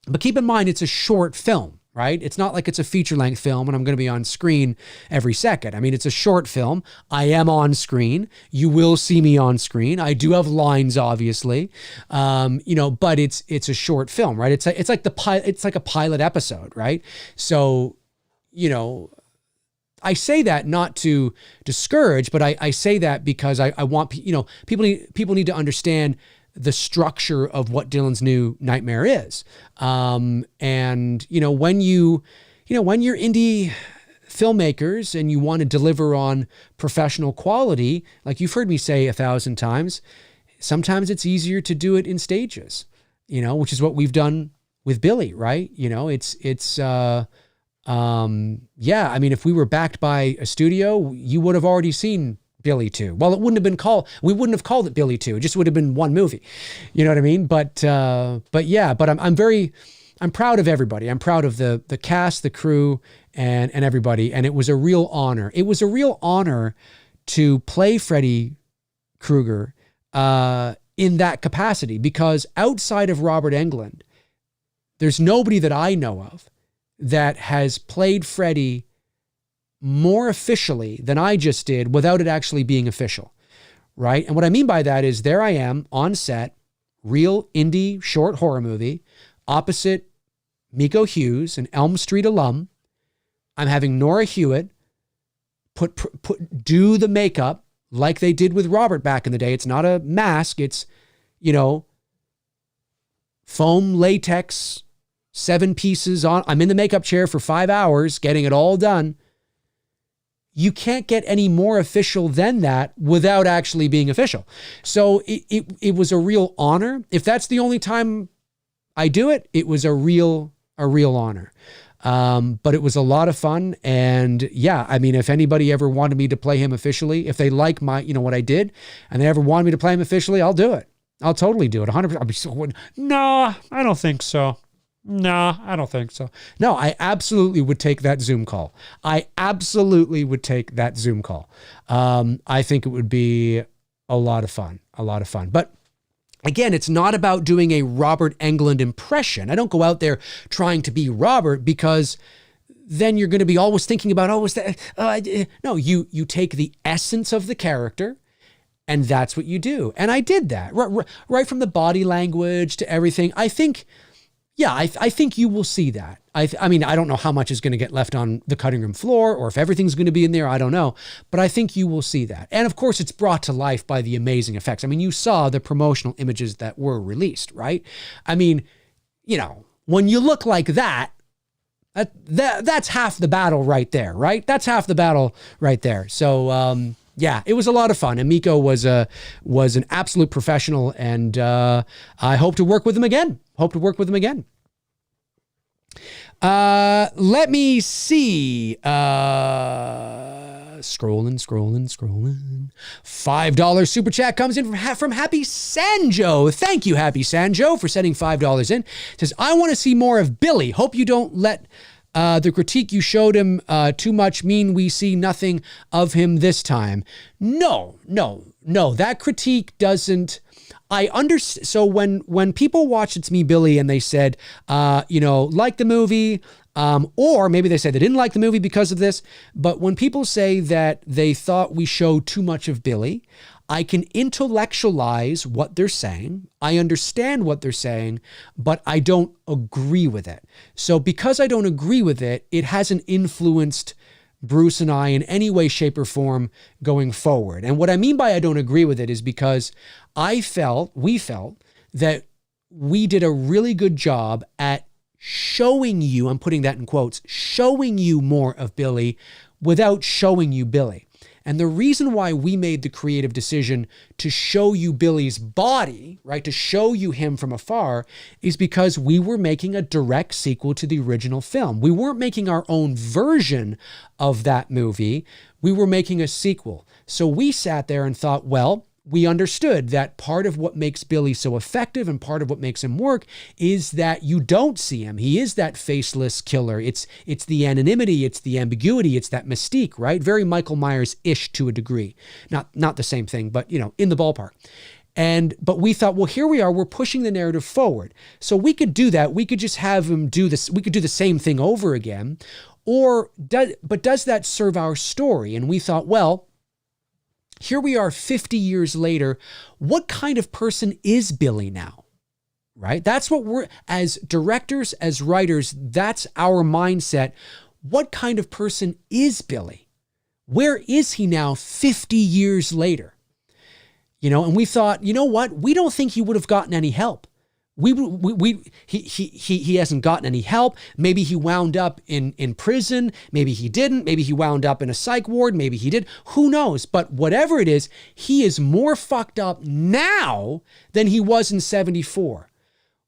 but keep in mind, it's a short film, right? It's not like it's a feature length film and I'm going to be on screen every second. I mean, it's a short film. I am on screen. You will see me on screen. I do have lines, obviously. You know, but it's a short film, right? It's like a pilot episode, right? So, you know, I say that not to discourage, but I say that because I want, you know, people need to understand the structure of what Dylan's New Nightmare is. And, you know, when you're indie filmmakers and you want to deliver on professional quality, like you've heard me say 1,000 times, sometimes it's easier to do it in stages, you know, which is what we've done with Billy, right? You know, yeah, I mean, if we were backed by a studio, you would have already seen Billy 2. Well, we wouldn't have called it Billy 2. It just would have been one movie. You know what I mean? But yeah, but I'm proud of everybody. I'm proud of the cast, the crew, and everybody. And it was a real honor. It was a real honor to play Freddy Krueger, in that capacity, because outside of Robert Englund, there's nobody that I know of that has played Freddy more officially than I just did without it actually being official, right? And what I mean by that is there I am on set, real indie short horror movie, opposite Miko Hughes, an Elm Street alum. I'm having Nora Hewitt do the makeup like they did with Robert back in the day. It's not a mask. It's, you know, foam latex, 7 pieces on. I'm in the makeup chair for 5 hours, getting it all done. You can't get any more official than that without actually being official. So it was a real honor. If that's the only time I do it, it was a real honor. But it was a lot of fun. And yeah, I mean, if anybody ever wanted me to play him officially, if they like my, you know, what I did, and they ever wanted me to play him officially, I'll do it. I'll totally do it. 100%. I'll be so, no, I don't think so. No, I don't think so. No, I absolutely would take that Zoom call. I think it would be a lot of fun. But again, it's not about doing a Robert Englund impression. I don't go out there trying to be Robert, because then you're going to be always thinking about, no, you take the essence of the character, and that's what you do. And I did that right from the body language to everything. I think you will see that. I mean, I don't know how much is going to get left on the cutting room floor, or if everything's going to be in there, I don't know. But I think you will see that. And of course, it's brought to life by the amazing effects. I mean, you saw the promotional images that were released, right? I mean, you know, when you look like that, that's half the battle right there, right? That's half the battle right there. So, Yeah, it was a lot of fun. And Miko was an absolute professional, and I hope to work with him again. Let me see. Scrolling. $5 super chat comes in from Happy Sanjo. Thank you, Happy Sanjo, for sending $5 in. It says, I want to see more of Billy. Hope you don't let the critique you showed him too much mean we see nothing of him this time. No. That critique doesn't. I understand. So when people watched It's Me, Billy, and they said, like the movie, or maybe they said they didn't like the movie because of this, but when people say that they thought we showed too much of Billy, I can intellectualize what they're saying. I understand what they're saying, but I don't agree with it. So because I don't agree with it, it hasn't influenced Bruce and I in any way, shape, or form going forward. And what I mean by I don't agree with it is because we felt that we did a really good job at showing you, I'm putting that in quotes, showing you more of Billy without showing you Billy. And the reason why we made the creative decision to show you Billy's body, right, to show you him from afar, is because we were making a direct sequel to the original film. We weren't making our own version of that movie. We were making a sequel. So we sat there and thought, well, we understood that part of what makes Billy so effective and part of what makes him work is that you don't see him. He is that faceless killer. It's the anonymity, it's the ambiguity, it's that mystique, right? Very Michael Myers-ish to a degree. Not the same thing, but in the ballpark. But we thought, well, here we are, we're pushing the narrative forward. So we could do that. We could just have him do this. We could do the same thing over again. But does that serve our story? And we thought, well, here we are 50 years later. What kind of person is Billy now? Right? That's what we're, as directors, as writers, that's our mindset. What kind of person is Billy? Where is he now 50 years later? And we thought, you know what? We don't think he would have gotten any help. He hasn't gotten any help. Maybe he wound up in prison. Maybe he didn't. Maybe he wound up in a psych ward. Maybe he did. Who knows? But whatever it is, he is more fucked up now than he was in 74.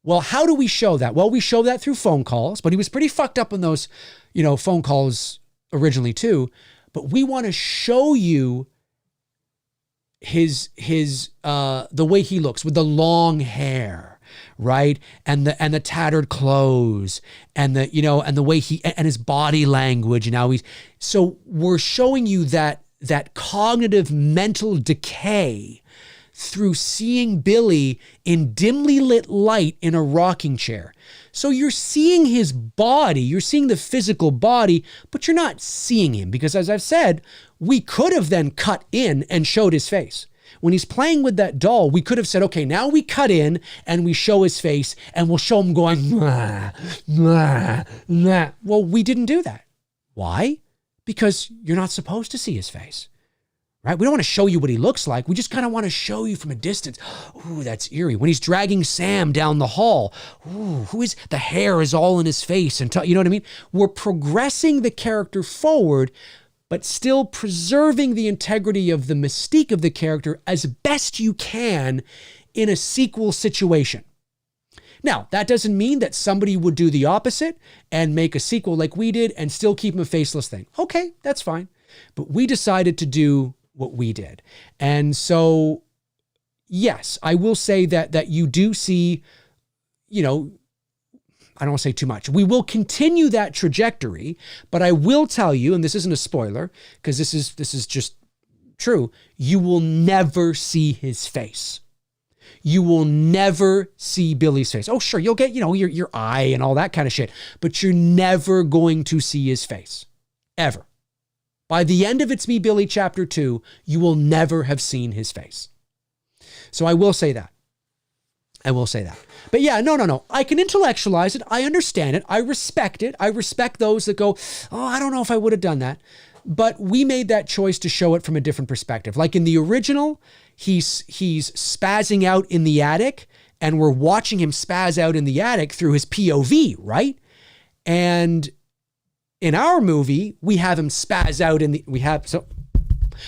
Well, how do we show that? Well, we show that through phone calls, but he was pretty fucked up in those, phone calls originally too. But we want to show you his the way he looks with the long hair. Right. And the tattered clothes and the way and his body language and how so we're showing you that cognitive mental decay through seeing Billy in dimly lit light in a rocking chair. So you're seeing his body, you're seeing the physical body, but you're not seeing him because, as I've said, we could have then cut in and showed his face. When he's playing with that doll, we could have said, okay, now we cut in and we show his face and we'll show him going, nah, nah, nah. Well, we didn't do that. Why? Because you're not supposed to see his face, right? We don't want to show you what he looks like. We just kind of want to show you from a distance. Ooh, that's eerie. When he's dragging Sam down the hall, ooh, the hair is all in his face. And you know what I mean? We're progressing the character forward, but still preserving the integrity of the mystique of the character as best you can in a sequel situation. Now, that doesn't mean that somebody would do the opposite and make a sequel like we did and still keep him a faceless thing. Okay, that's fine. But we decided to do what we did. And so, yes, I will say that you do see, I don't want to say too much. We will continue that trajectory, but I will tell you, and this isn't a spoiler, because this is just true, you will never see his face. You will never see Billy's face. Oh, sure, you'll get, your eye and all that kind of shit, but you're never going to see his face. Ever. By the end of It's Me, Billy Chapter 2, you will never have seen his face. So I will say that. But yeah, no. I can intellectualize it. I understand it. I respect it. I respect those that go, oh, I don't know if I would have done that. But we made that choice to show it from a different perspective. Like in the original, he's spazzing out in the attic and we're watching him spaz out in the attic through his POV, right? And in our movie, we have him spaz out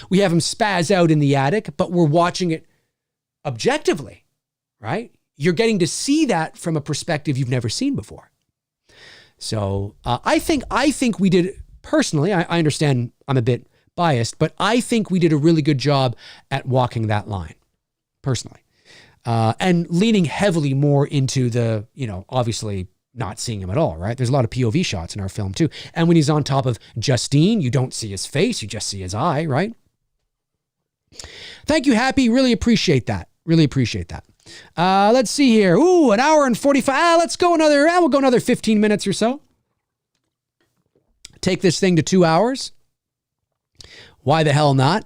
we have him spaz out in the attic, but we're watching it objectively, right? You're getting to see that from a perspective you've never seen before. So I think we did, personally, I understand I'm a bit biased, but I think we did a really good job at walking that line, personally. And leaning heavily more into the, obviously not seeing him at all, right? There's a lot of POV shots in our film too. And when he's on top of Justine, you don't see his face, you just see his eye, right? Thank you, Happy. Really appreciate that. Really appreciate that. Let's see here. Ooh, an hour and 45. Let's go we'll go another 15 minutes or so. Take this thing to 2 hours. Why the hell not?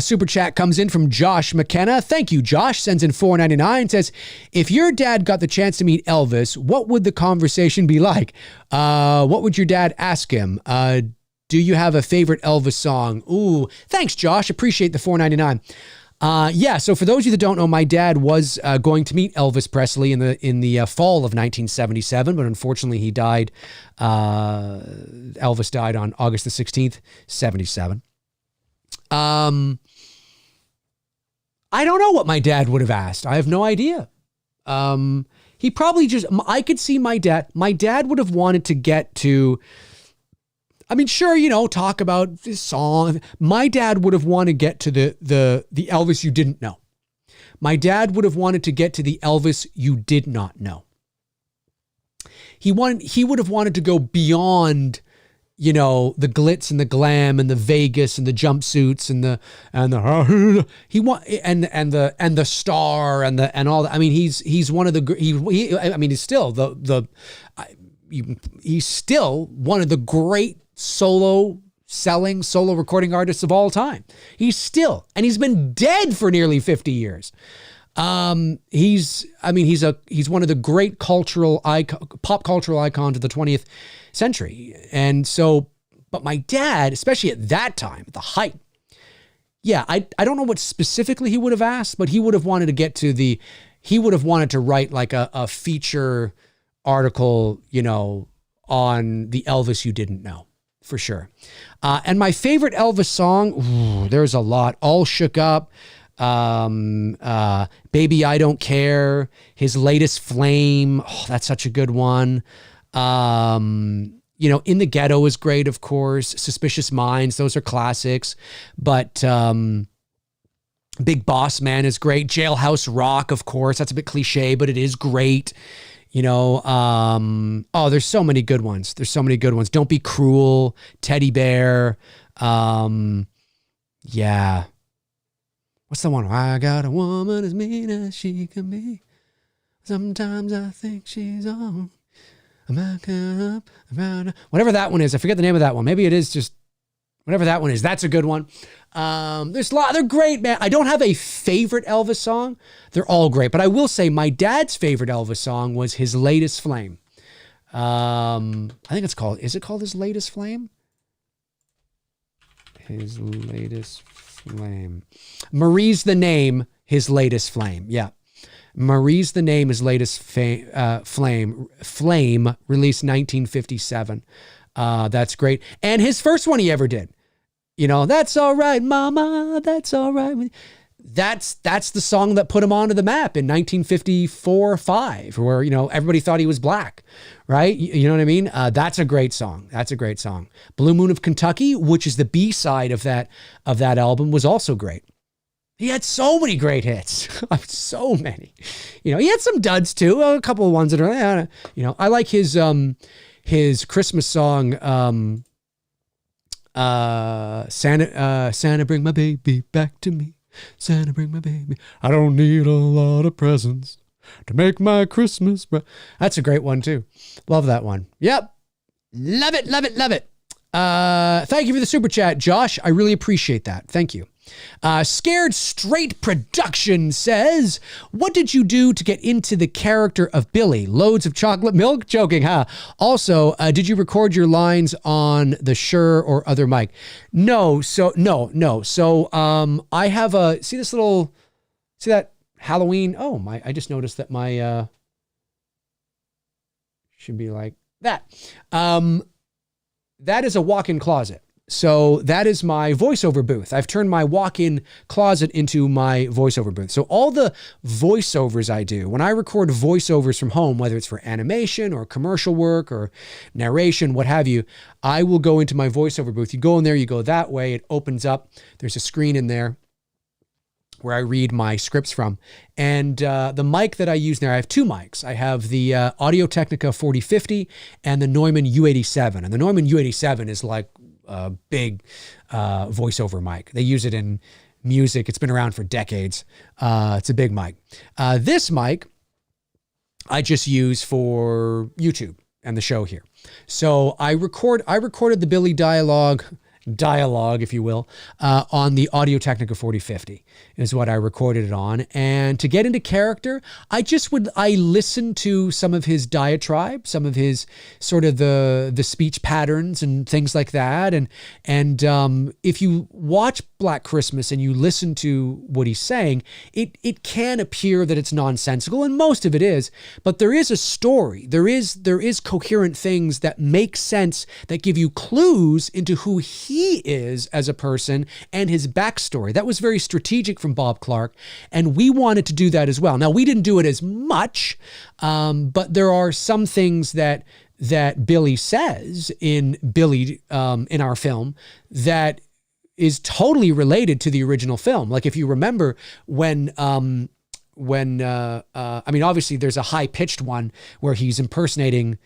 Super chat comes in from Josh McKenna. Thank you, Josh. Sends in $4.99. Says, if your dad got the chance to meet Elvis, what would the conversation be like? What would your dad ask him? Do you have a favorite Elvis song? Ooh, thanks, Josh. Appreciate the $4.99. Yeah, so for those of you that don't know, my dad was going to meet Elvis Presley in the fall of 1977, but unfortunately he died. Elvis died on August the 16th, 77. I don't know what my dad would have asked. I have no idea. He probably I could see my dad would have wanted to get to, sure, talk about this song. My dad would have wanted to get to the Elvis you didn't know. My dad would have wanted to get to the Elvis you did not know. He would have wanted to go beyond, the glitz and the glam and the Vegas and the jumpsuits and the star and all that. He's one of the, he's still he's still one of the great solo recording artists of all time. He's been dead for nearly 50 years. He's one of the great pop cultural icons of the 20th century. And so, but my dad, especially at that time, at the height, I don't know what specifically he would have asked, but he would have wanted to write like a feature article, on the Elvis you didn't know, for sure. And my favorite Elvis song, there's a lot. All Shook Up, Baby I Don't Care, his latest Flame. Oh, that's such a good one. In the Ghetto is great, of course. Suspicious Minds, those are classics. But Big Boss Man is great. Jailhouse Rock, of course. That's a bit cliche, but it is great. There's so many good ones. Don't Be Cruel, Teddy Bear. Yeah. What's the one? I got a woman as mean as she can be. Sometimes I think she's on. Whatever that one is. I forget the name of that one. Maybe it is just whatever that one is. That's a good one. There's a lot. They're great, man. I don't have a favorite Elvis song. They're all great. But I will say my dad's favorite Elvis song was his latest Flame. I think is it called His Latest Flame? His Latest Flame. Marie's the Name, His Latest Flame. Yeah. Marie's the Name, His Latest Flame, released 1957. That's great. And his first one he ever did. That's all right, mama, that's all right. That's the song that put him onto the map in 1954-5, where, everybody thought he was black, right? You know what I mean? That's a great song. Blue Moon of Kentucky, which is the B-side of that album, was also great. He had so many great hits. So many. He had some duds too. A couple of ones that are, I like his Christmas song, Santa bring my baby back to me. Santa bring my baby. I don't need a lot of presents to make my Christmas. That's a great one too. Love that one. Yep. Love it. Thank you for the super chat, Josh. I really appreciate that. Thank you. Scared Straight Production says, what did you do to get into the character of Billy? Loads of chocolate milk? Joking, huh? Also, did you record your lines on the Shure or other mic? No. So, I have see that Halloween? Oh my, I just noticed that my, should be like that. That is a walk-in closet. So that is my voiceover booth. I've turned my walk-in closet into my voiceover booth. So all the voiceovers I do, when I record voiceovers from home, whether it's for animation or commercial work or narration, what have you, I will go into my voiceover booth. You go in there, you go that way, it opens up. There's a screen in there where I read my scripts from. And the mic that I use there, I have two mics. I have the Audio-Technica 4050 and the Neumann U87. And the Neumann U87 is like a big voiceover mic. They use it in music. It's been around for decades. It's a big mic. This mic I just use for YouTube and the show here. So I recorded the Billy dialogue, if you will, on the Audio-Technica 4050 is what I recorded it on. And to get into character, I listened to some of his diatribe, some of his sort of the speech patterns and things like that. And if you watch Black Christmas and you listen to what he's saying, it can appear that it's nonsensical, and most of it is, but there is a story. There is coherent things that make sense, that give you clues into who he is as a person and his backstory. That was very strategic from Bob Clark, and we wanted to do that as well. Now, we didn't do it as much, but there are some things that Billy says in our film that is totally related to the original film. Like if you remember when obviously there's a high-pitched one where he's impersonating,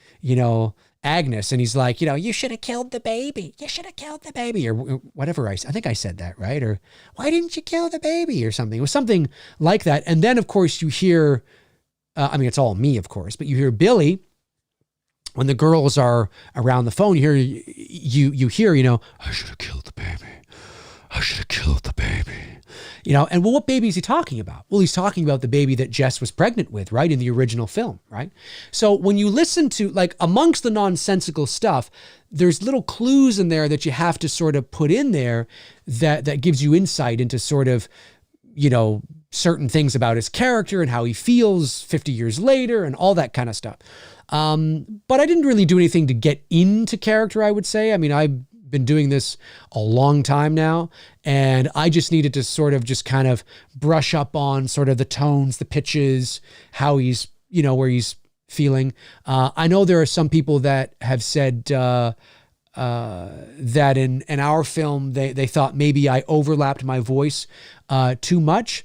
Agnes, and he's like, you should have killed the baby. You should have killed the baby, or whatever. I think I said that, right? Or why didn't you kill the baby, or something. It was something like that. And then, of course, you hear, it's all me, of course, but you hear Billy when the girls are around the phone. You hear, I should have killed the baby. I should have killed the baby. And what baby is he talking about? Well, he's talking about the baby that Jess was pregnant with, right? In the original film, right? So when you listen to, like, amongst the nonsensical stuff, there's little clues in there that you have to sort of put in there that gives you insight into sort of, certain things about his character and how he feels 50 years later and all that kind of stuff. But I didn't really do anything to get into character, I would say. I've been doing this a long time now, and I just needed to sort of just kind of brush up on sort of the tones, the pitches, how he's, where he's feeling. I know there are some people that have said that in our film, they thought maybe I overlapped my voice too much.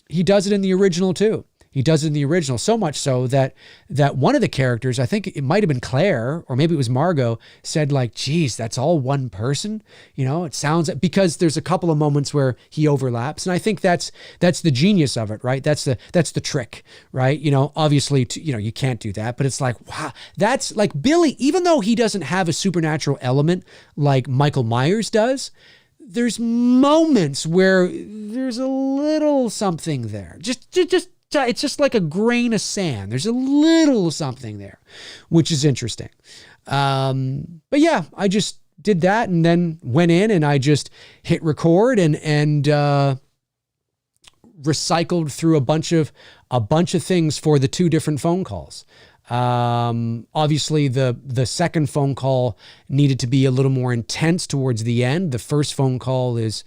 He does it in the original too. He does it in the original, so much so that one of the characters, I think it might have been Claire, or maybe it was Margot, said like, geez, that's all one person. It sounds, because there's a couple of moments where he overlaps. And I think that's the genius of it, right? That's the trick, right? Obviously, you can't do that, but it's like, wow, that's like Billy, even though he doesn't have a supernatural element like Michael Myers does, there's moments where there's a little something there. It's just like a grain of sand. There's a little something there, which is interesting. But yeah, I just did that and then went in and I just hit record and recycled through a bunch of things for the two different phone calls. Obviously the second phone call needed to be a little more intense towards the end. The first phone call is,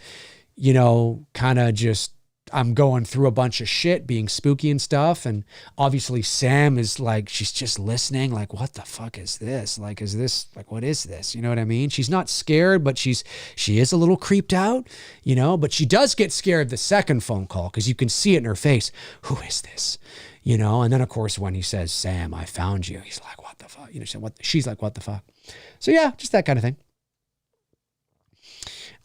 kind of just, I'm going through a bunch of shit, being spooky and stuff. And obviously Sam is like, she's just listening, like, what the fuck is this? Like, what is this? You know what I mean? She's not scared, but she is a little creeped out, but she does get scared the second phone call because you can see it in her face. Who is this? And then of course, when he says, Sam, I found you, he's like, what the fuck? She's like, what the fuck? So yeah, just that kind of thing.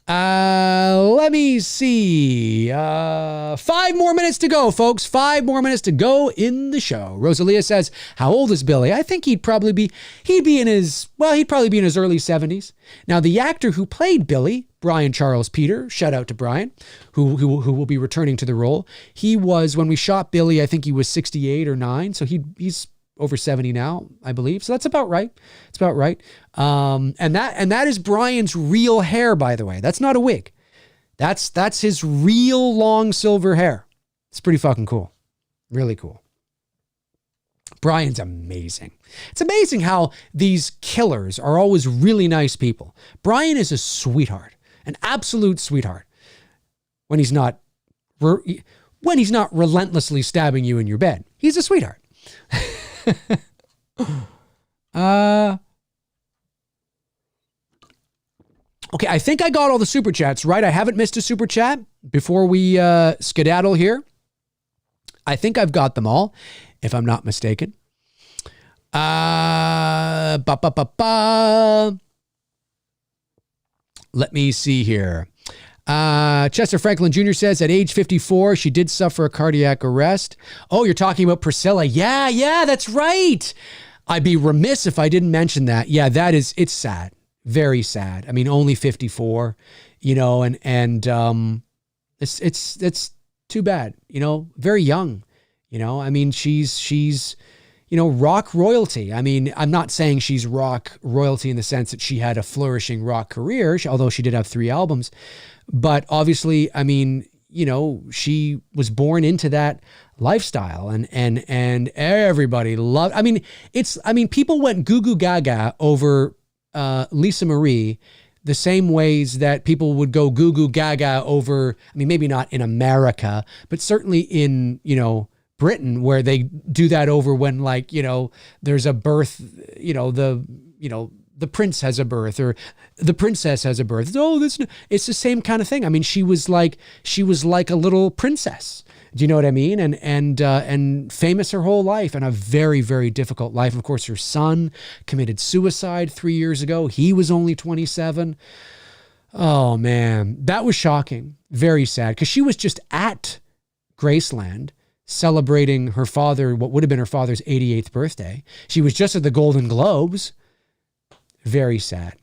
Let me see. 5 more minutes to go, folks. 5 more minutes to go in the show. Rosalia says, how old is Billy? I think he'd probably be in his early 70s. Now, the actor who played Billy, Brian Charles Peter, shout out to Brian, who will be returning to the role. He was, when we shot Billy, I think he was 68 or 9. So he's over 70 now, I believe. So that's about right. It's about right. And that is Brian's real hair, by the way. That's not a wig. That's his real long silver hair. It's pretty fucking cool. Really cool. Brian's amazing. It's amazing how these killers are always really nice people. Brian is a sweetheart, an absolute sweetheart. When he's not relentlessly stabbing you in your bed, he's a sweetheart. Okay, I think I got all the super chats right. I haven't missed a super chat before we skedaddle here. I think I've got them all, if I'm not mistaken. Let me see here. Chester Franklin Jr. says at age 54, she did suffer a cardiac arrest. Oh, you're talking about Priscilla. Yeah, that's right. I'd be remiss if I didn't mention that. Yeah, it's sad. Very sad. I mean, only 54, and it's too bad, very young, I mean, she's, rock royalty. I mean, I'm not saying she's rock royalty in the sense that she had a flourishing rock career, although she did have 3 albums, but obviously, I mean, she was born into that lifestyle and everybody loved, people went goo goo gaga over Lisa Marie the same ways that people would go goo goo gaga over, maybe not in America, but certainly in, Britain, where they do that over when there's a birth, the prince has a birth or the princess has a birth. It's the same kind of thing. I mean, she was like a little princess. Do you know what I mean? And famous her whole life and a very, very difficult life. Of course, her son committed suicide 3 years ago. He was only 27. Oh man, that was shocking. Very sad. Because she was just at Graceland celebrating her father, what would have been her father's 88th birthday. She was just at the Golden Globes. Very sad.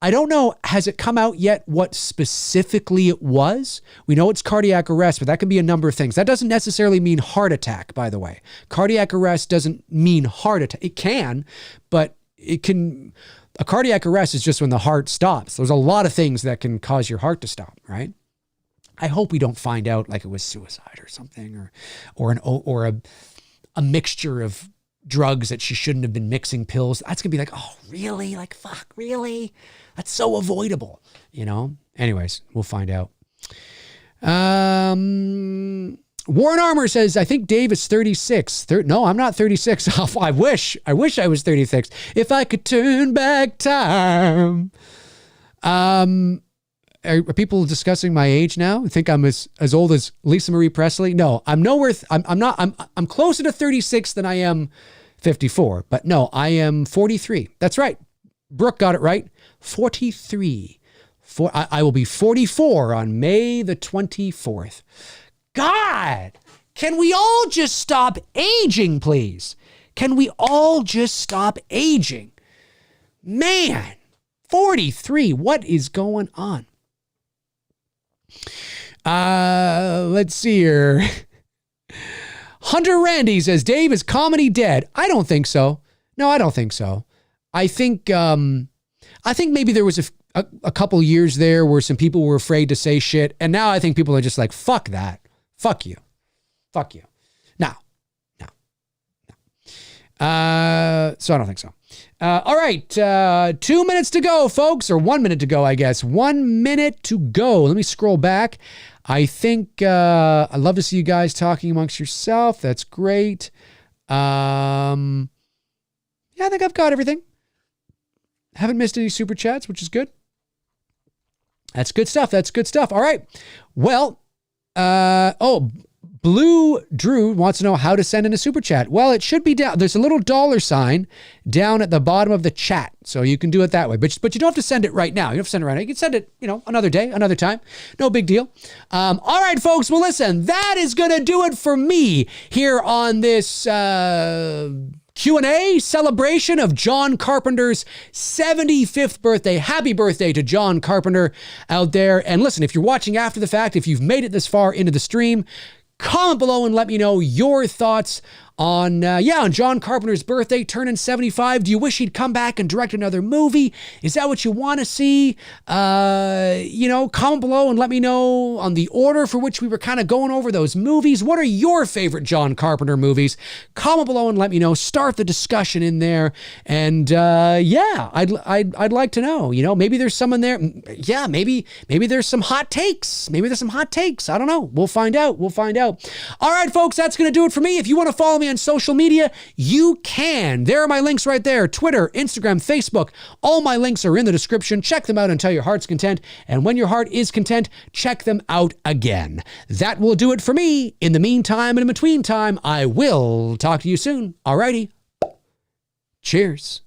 I don't know, has it come out yet what specifically it was? We know it's cardiac arrest, but that can be a number of things. That doesn't necessarily mean heart attack, by the way. Cardiac arrest doesn't mean heart attack. It can, but it can. A cardiac arrest is just when the heart stops. There's a lot of things that can cause your heart to stop, right? I hope we don't find out like it was suicide or something, or a mixture of drugs that she shouldn't have been mixing pills. That's gonna be like, oh, really? Like, fuck, really? That's so avoidable, Anyways, we'll find out. Warren Armour says, I think Dave is 36. No, I'm not 36. I wish I was 36. If I could turn back time. Are people discussing my age now? I think I'm as old as Lisa Marie Presley. No, I'm nowhere. I'm closer to 36 than I am 54. But no, I am 43. That's right. Brooke got it right. 43. I will be 44 on May the 24th. God, can we all just stop aging, please? Can we all just stop aging? Man, 43. What is going on? Let's see here. Hunter Randy says, Dave, is comedy dead? I don't think so. No, I don't think so. I think maybe there was a couple years there where some people were afraid to say shit. And now I think people are just like, fuck that. Fuck you. Fuck you. No. So I don't think so. All right. 2 minutes to go, folks, or 1 minute to go, I guess. 1 minute to go. Let me scroll back. I think I'd love to see you guys talking amongst yourself. That's great. Yeah, I think I've got everything. Haven't missed any super chats, which is good. That's good stuff. All right. Well, Blue Drew wants to know how to send in a super chat. Well, it should be down. There's a little $sign down at the bottom of the chat. So you can do it that way. But you don't have to send it right now. You don't have to send it right now. You can send it, another day, another time. No big deal. All right, folks. Well, listen, that is going to do it for me here on this Q&A celebration of John Carpenter's 75th birthday. Happy birthday to John Carpenter out there. And listen, if you're watching after the fact, if you've made it this far into the stream, comment below and let me know your thoughts on John Carpenter's birthday, turning 75. Do you wish he'd come back and direct another movie? Is that what you want to see? Comment below and let me know on the order for which we were kind of going over those movies. What are your favorite John Carpenter movies? Comment below and let me know. Start the discussion in there. And I'd like to know. Maybe there's some in there. Yeah, maybe there's some hot takes. I don't know. We'll find out. All right, folks, that's going to do it for me. If you want to follow me on social media, you can. There are my links right there. Twitter, Instagram, Facebook. All my links are in the description. Check them out until your heart's content. And when your heart is content, check them out again. That will do it for me. In the meantime and in between time, I will talk to you soon. Alrighty. Cheers.